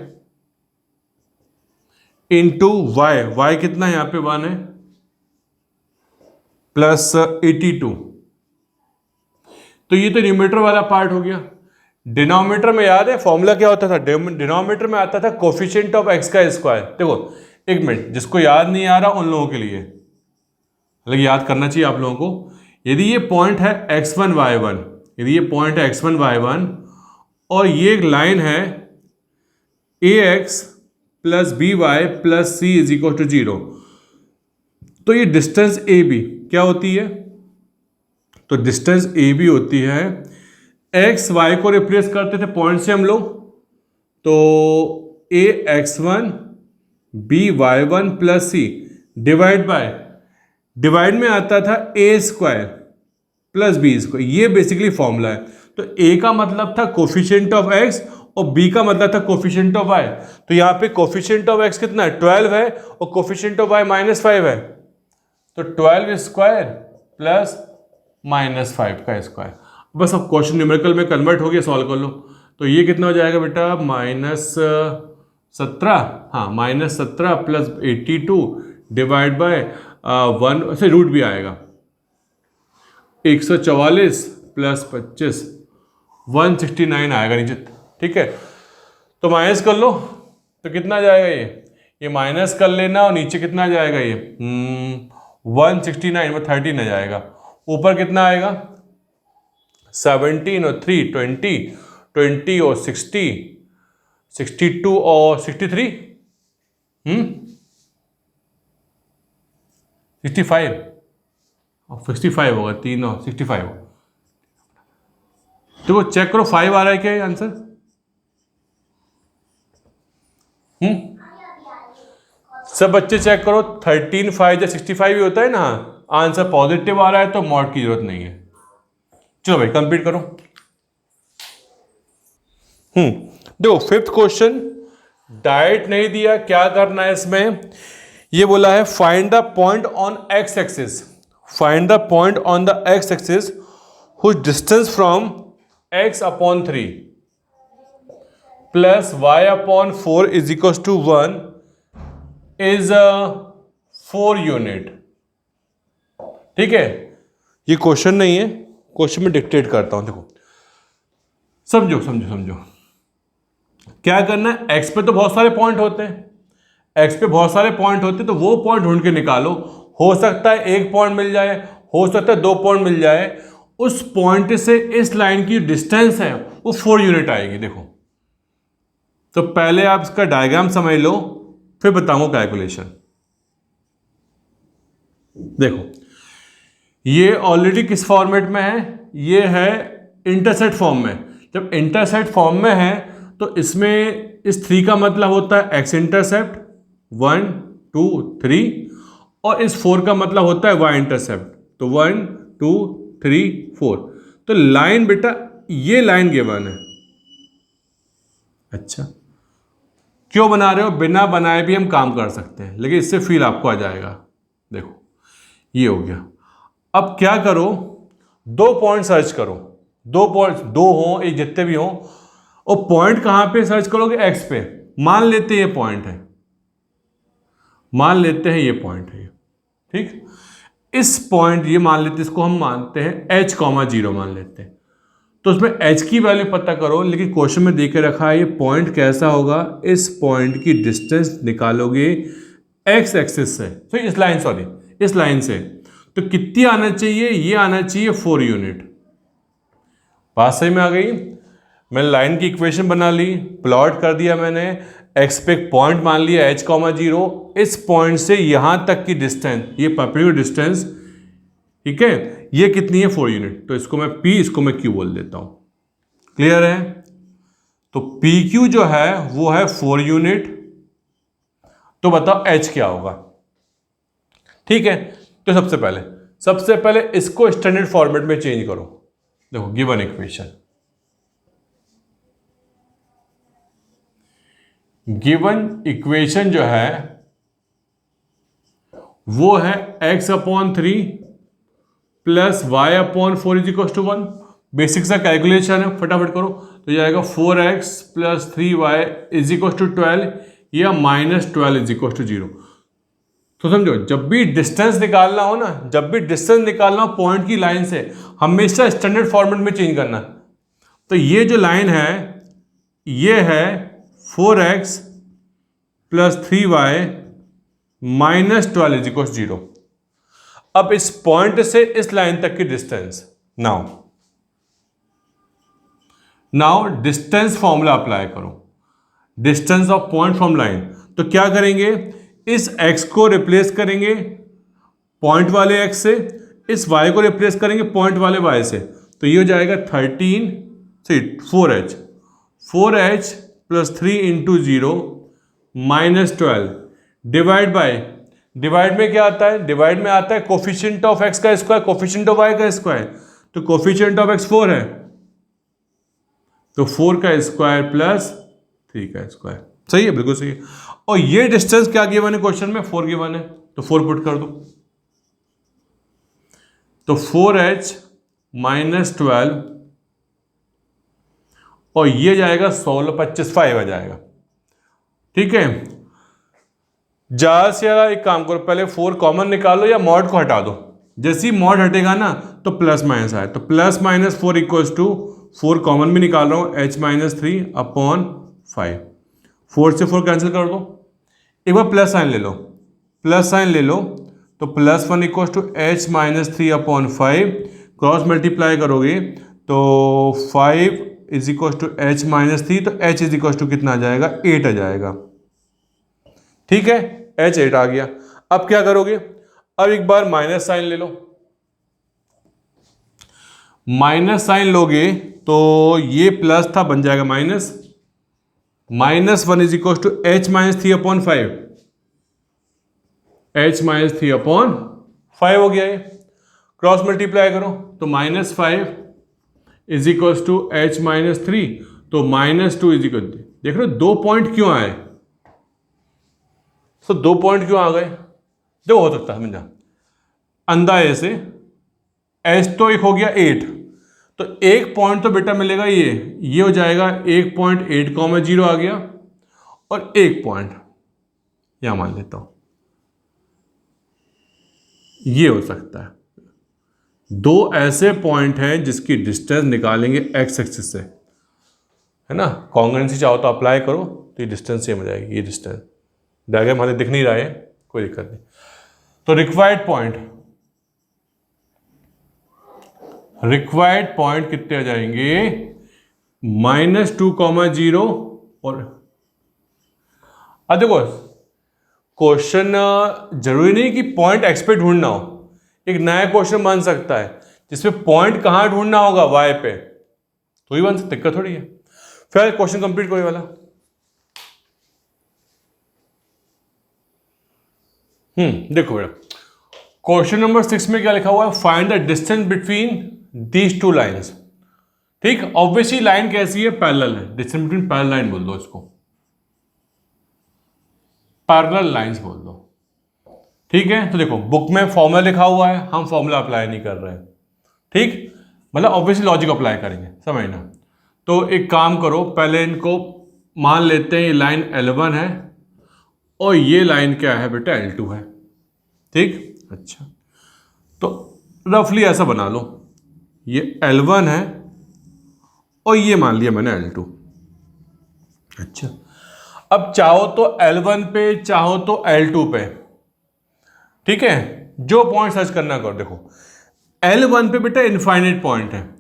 इंटू वाई, वाई कितना है यहां पे 1 है, प्लस 82। तो ये तो न्यूमरेटर वाला पार्ट हो गया। डिनोमिनेटर में याद है फॉर्मूला क्या होता था, डिनोमिनेटर में आता था कोफिशिएंट ऑफ एक्स का स्क्वायर। देखो एक मिनट, जिसको याद नहीं आ रहा उन लोगों के लिए, लेकिन याद करना चाहिए आप लोगों को। यदि ये पॉइंट है x1 y1, यदि ये पॉइंट है x1 y1 और ये एक लाइन है ax plus b y plus c is equal to 0, तो ये डिस्टेंस ए बी क्या होती है, तो डिस्टेंस ए बी होती है, एक्स वाई को रिप्लेस करते थे पॉइंट से हम लोग, तो a x1 b y1 plus c divide by, divide में आता था a square plus b square, ये बेसिकली फॉर्मूला है। तो ए का मतलब था कोफिशिएंट ऑफ एक्स और बी का मतलब था कोफिशिएंट ऑफ वाई। तो यहाँ पे कोफिशिएंट ऑफ एक्स कितना है 12 है और कोफिशिएंट ऑफ वाई -5 है, तो 12 स्क्वायर प्लस -5 का स्क्वायर। बस अब क्वेश्चन न्यूमेरिकल में कन्वर्ट हो गया, सॉल्व कर लो। तो ये कितना हो जाएगा बेटा -17, हाँ -17 प्लस 82 डिवाइड बाय 1 से रूट भी आएगा, 144 प्लस 25 169 आएगा नीचे, ठीक है। तो माइनस कर लो तो कितना जाएगा ये माइनस कर लेना और नीचे कितना जाएगा ये 169 में 13 आ जाएगा, ऊपर कितना आएगा 17 और 3 20 और 60 62 और 63 65 होगा, 3 और 65 होगा। तो वो चेक करो 5 आ रहा है क्या आंसर, सब बच्चे चेक करो 13 5 या 65 ही होता है ना, आंसर पॉजिटिव आ रहा है तो मॉड की जरूरत नहीं है। चलो भाई कंप्लीट करो। देखो फिफ्थ क्वेश्चन, डायरेक्ट नहीं दिया, क्या करना है इसमें, ये बोला है find the point on x axis, find the point on the x axis whose distance from x upon 3 plus y upon 4 is equal to 1 is 4 unit. ठीक है, ये क्वेश्चन नहीं है, क्वेश्चन में डिक्टेट करता हूं। देखो समझो समझो समझो, क्या करना है, x पे तो बहुत सारे पॉइंट होते हैं, x पे बहुत सारे पॉइंट होते हैं, तो वो पॉइंट ढूंढ के निकालो। हो सकता है एक पॉइंट मिल जाए, हो सकता है 2 पॉइंट मिल जाए, उस पॉइंट से इस लाइन की डिस्टेंस है वो 4 यूनिट आएगी। देखो तो पहले आप इसका डायग्राम समझ लो, फिर बताऊंगा कैलकुलेशन। देखो ये ऑलरेडी किस फॉर्मेट में है, ये है इंटरसेप्ट फॉर्म में। जब इंटरसेप्ट फॉर्म में है तो इसमें इस 3 का मतलब होता है एक्स इंटरसेप्ट 1 2 3, और इस 4 का मतलब होता है वाई इंटरसेप्ट, तो 1 2 3 4। तो लाइन बेटा ये लाइन गिवन है। अच्छा क्यों बना रहे हो, बिना बनाए भी हम काम कर सकते हैं, लेकिन इससे फील आपको आ जाएगा। देखो ये हो गया। अब क्या करो, 2 पॉइंट सर्च करो, 2 पॉइंट 2 हो एक जितने भी हो, और पॉइंट कहां पे सर्च करोगे, एक्स पे। मान लेते हैं ये पॉइंट है, मान लेते हैं ये पॉइंट है, ठीक। इस पॉइंट ये मान लेते हैं, इसको हम मानते हैं h, 0 मान लेते हैं। तो उसमें h की वैल्यू पता करो, लेकिन क्वेश्चन में देके रखा है ये पॉइंट कैसा होगा, इस पॉइंट की डिस्टेंस निकालोगे x एक्सिस से, तो इस लाइन, सॉरी इस लाइन से, तो कितनी आना चाहिए, ये आना चाहिए 4 यूनिट। बात सही में आ गई। मैंने लाइन की इक्वेशन बना ली, प्लॉट कर दिया मैंने, x पे एक पॉइंट मान लिया h, 0, इस पॉइंट से यहां तक की डिस्टेंस, ये परपेंडिकुलर डिस्टेंस, ठीक है, ये कितनी है 4 यूनिट। तो इसको मैं p, इसको मैं q बोल देता हूं। क्लियर है। तो pq जो है वो है 4 यूनिट। तो बताओ h क्या होगा। ठीक है, तो सबसे पहले इसको स्टैंडर्ड फॉर्मेट में चेंज करो। देखो गिवन इक्वेशन, गिवन इक्वेशन जो है वो है x/3 प्लस y/4 is equal to 1। Basic सा कैलकुलेशन है, फटाफट करो। तो ये आएगा 4x plus 3y is equal to 12 या -12 इज इक्वल टू 0। तो समझो, जब भी डिस्टेंस निकालना हो ना, जब भी डिस्टेंस निकालना हो पॉइंट की लाइन से, हमेशा स्टैंडर्ड फॉर्मेट में चेंज करना। तो ये जो लाइन है ये है 4x plus 3y -12 is equal 0। अब इस पॉइंट से इस लाइन तक की distance, now distance formula apply करो, distance of point from line. तो क्या करेंगे, इस x को रिप्लेस करेंगे पॉइंट वाले x से, इस y को रिप्लेस करेंगे पॉइंट वाले y से। तो ये हो जाएगा 4h प्लस 3 इंटू 0 -12 डिवाइड में क्या आता है, डिवाइड में आता है कोफिशिएंट ऑफ x का स्क्वायर, कोफिशिएंट ऑफ y का स्क्वायर। तो कोफिशिएंट ऑफ x 4 है, तो 4 का स्क्वायर प्लस 3 का स्क्वायर। सही है, बिल्कुल सही है। और ये डिस्टेंस क्या गिवन है क्वेश्चन में, 4 गिवन है, तो 4 पुट कर दो। तो 4h -12 और ये जाएगा 16 25 5 आ जाएगा। ठीक है, ज्यादा से ज्यादा एक काम करो, पहले 4 कॉमन निकालो या मॉड को हटा दो। जैसे ही मॉड हटेगा ना तो प्लस माइनस आए, तो plus minus 4 equals to 4 common भी निकाल रहा हूं, h-3/5। 4 से 4 कैंसिल कर दो, एक बार प्लस साइन ले लो, प्लस साइन ले लो, तो +1 equals to h-3/5। Cross multiply करोगे तो 5 इज इक्वल टू h-3, तो h इज इक्वल टू कितना आ जाएगा, 8 आ जाएगा। ठीक है, h 8 आ गया। अब क्या करोगे, अब एक बार माइनस साइन ले लो, माइनस साइन लोगे तो ये प्लस था, बन जाएगा minus. -1 is equal to h-3/5, h-3/5 हो गया ये। क्रॉस मल्टीप्लाई करो तो -5 इज इक्वल टू h-3, तो -2 इज इक्वल, देख रहे हो 2 पॉइंट क्यों आए, तो 2 पॉइंट क्यों आ गए, जो हो सकता है समझा अंदाजे से। h तो एक हो गया 8, तो एक पॉइंट तो बेटा मिलेगा, ये हो जाएगा 1.8,0 आ गया, और एक पॉइंट यहां मान लेता हूं, ये हो सकता है। 2 ऐसे पॉइंट हैं जिसकी डिस्टेंस निकालेंगे x एक्सिस से, है ना। कॉन्ग्रुएंसी चाहो तो अप्लाई करो, तो ये डिस्टेंस सेम हो जाएगी। ये डिस्टेंस डायग्राम हमें दिख नहीं रहा है, कोई दिक्कत नहीं। तो रिक्वायर्ड पॉइंट कितने आ जाएंगे, -2,0 और अब देखो क्वेश्चन जरूरी नहीं कि पॉइंट x पे ढूंढना हो, एक नया क्वेश्चन बन सकता है जिसमें पॉइंट कहां ढूंढना होगा, y पे, तो ही बन सकता, दिक्कत थोड़ी है। फिर क्वेश्चन कंप्लीट कोई वाला। देखो बेटा, क्वेश्चन नंबर 6 में क्या लिखा हुआ है, find the distance between these 2 lines. ठीक, ऑब्वियसली लाइन कैसी है, पैरेलल है, डिस्टेंस बिटवीन पैरेलल लाइन बोल दो इसको, पैरेलल लाइंस बोल दो। ठीक है, तो देखो बुक में फॉर्मूला लिखा हुआ है, हम फॉर्मूला अप्लाई नहीं कर रहे हैं। ठीक, मतलब ऑब्वियसली लॉजिक अप्लाई करेंगे, समझना। तो एक काम करो, पहले इनको मान लेते हैं, ये लाइन L1 है और ये लाइन क्या है बेटा, L2 है। ठीक, अच्छा, तो रफली ऐसा बना लो, ये L1 है और ये मान लिया मैंने L2। अच्छा, अब चाहो तो L1 पे, चाहो तो L2 पे, ठीक है, जो पॉइंट सर्च करना करो। देखो L1 पे बेटा इनफाइनाइट पॉइंट है,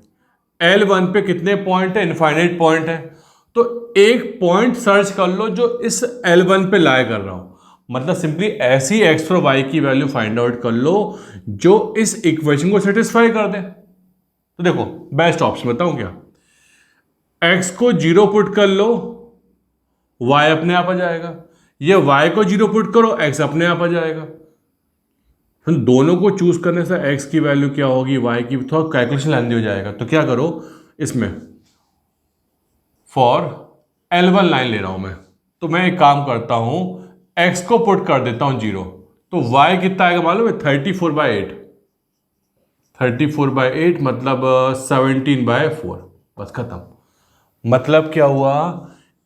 L1 पे कितने पॉइंट है, इनफाइनाइट पॉइंट है। तो एक पॉइंट सर्च कर लो जो इस L1 पे लाई कर रहा हो, मतलब सिंपली ऐसी x और y की वैल्यू फाइंड आउट कर लो जो इस इक्वेशन को सेटिस्फाई कर दे। तो देखो बेस्ट ऑप्शन बताऊं क्या, x को 0 पुट कर लो, y अपने आप आ जाएगा, ये y को 0 पुट करो, x अपने आप आ जाएगा। दोनों को चूज करने से x की वैल्यू क्या होगी, y की, थोड़ा कैलकुलेशन लेंदी हो जाएगा। तो क्या करो, इसमें फॉर L1 लाइन ले रहा हूं मैं, तो मैं एक काम करता हूं, x को पुट कर देता हूं 0, तो y कितना आएगा मालूम है? 34/8। 34/8 मतलब 17/4। बस खत्म। मतलब क्या हुआ,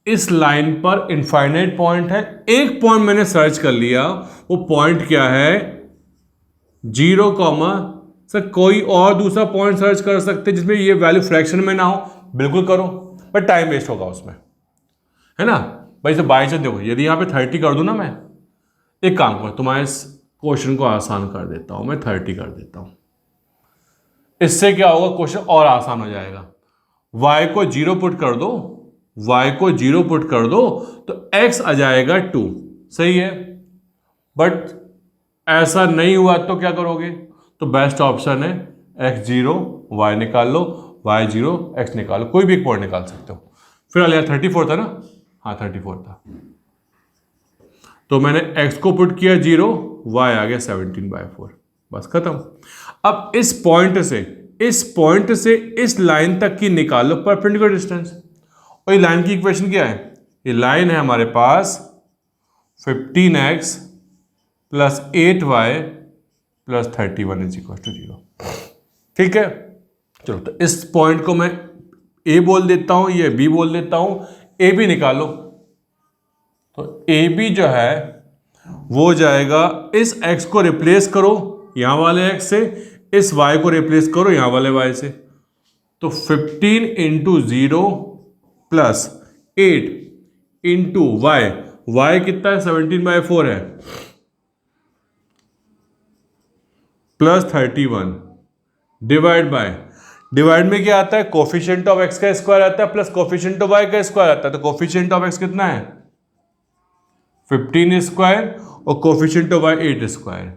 इस लाइन पर इनफाइनाइट पॉइंट है, एक पॉइंट मैंने सर्च कर लिया, वो पॉइंट क्या है? 0, सर कोई और दूसरा पॉइंट सर्च कर सकते जिसमें ये वैल्यू फ्रैक्शन में ना हो, बिल्कुल करो, पर टाइम वेस्ट होगा उसमें, है ना भाई। तो बाई चांस देखो, यदि यहाँ पे 30 कर दूं ना, मैं एक काम कर, तुम्हारे इस क्वेश्चन को आसान कर देता हूं, मैं 30 कर देता हूं। इससे क्या होगा, क्वेश्चन और आसान हो जाएगा। y को 0 पुट कर दो, y को 0 पुट कर दो तो x आ जाएगा 2, सही है। बट ऐसा नहीं हुआ तो क्या करोगे? तो बेस्ट ऑप्शन है x0 y निकाल लो, y0 x निकालो, कोई भी एक पॉइंट निकाल सकते हो। फिर यार 34 था ना, हाँ 34 था, तो मैंने x को पुट किया 0, y आ गया 17/4, बस खत्म। अब इस पॉइंट से इस लाइन तक की निकालो परपेंडिकुलर डिस्टेंस। और ये लाइन की इक्वेशन क्या है? ये लाइन है हमारे पास 15x + 8y + 31 = 0। ठीक है, चलो तो इस पॉइंट को मैं a बोल देता हूं, ये b बोल देता हूं, a b निकालो। तो a b जो है वो जाएगा, इस x को रिप्लेस करो यहां वाले x से, इस y को रिप्लेस करो यहां वाले y से, तो 15 × 0 + 8 × y कितना है? 17/4 है, + 31 डिवाइड में क्या आता है? कोफिशिएंट ऑफ x का स्क्वायर आता है प्लस कोफिशिएंट ऑफ y का स्क्वायर आता है। तो कोफिशिएंट ऑफ x कितना है? 15 स्क्वायर और कोफिशिएंट ऑफ y 8 स्क्वायर।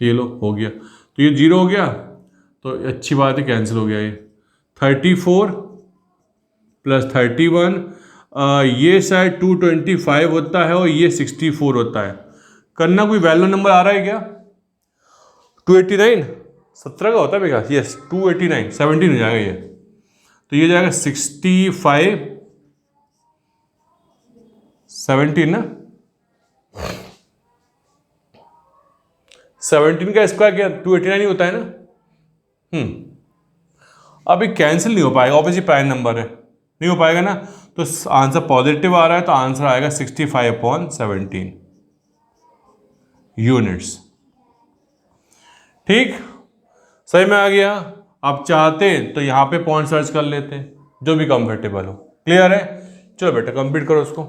ये लो हो गया, तो ये 0 हो गया, तो अच्छी बात है, कैंसिल हो गया ये। 34 + 31, ये शायद 225 होता है और ये 64 होता है। करना कोई वैल्यू नंबर आ रहा है क्या? 289 17 का होता है मेरा, यस 289 17 हो जाएगा ये, तो ये जाएगा 65 17 ना, 17 का स्क्वायर क्या 289 ही होता है ना। अभी कैंसिल नहीं हो पाएगा, ऑब्वियसली प्राइम नंबर है, नहीं हो पाएगा ना, तो आंसर पॉजिटिव आ रहा है, तो आंसर आएगा 65/17 यूनिट्स। ठीक, सही में आ गया। आप चाहते हैं तो यहां पे पॉइंट सर्च कर लेते हैं, जो भी कंफर्टेबल हो। क्लियर है? चलो बेटा कंप्लीट करो उसको।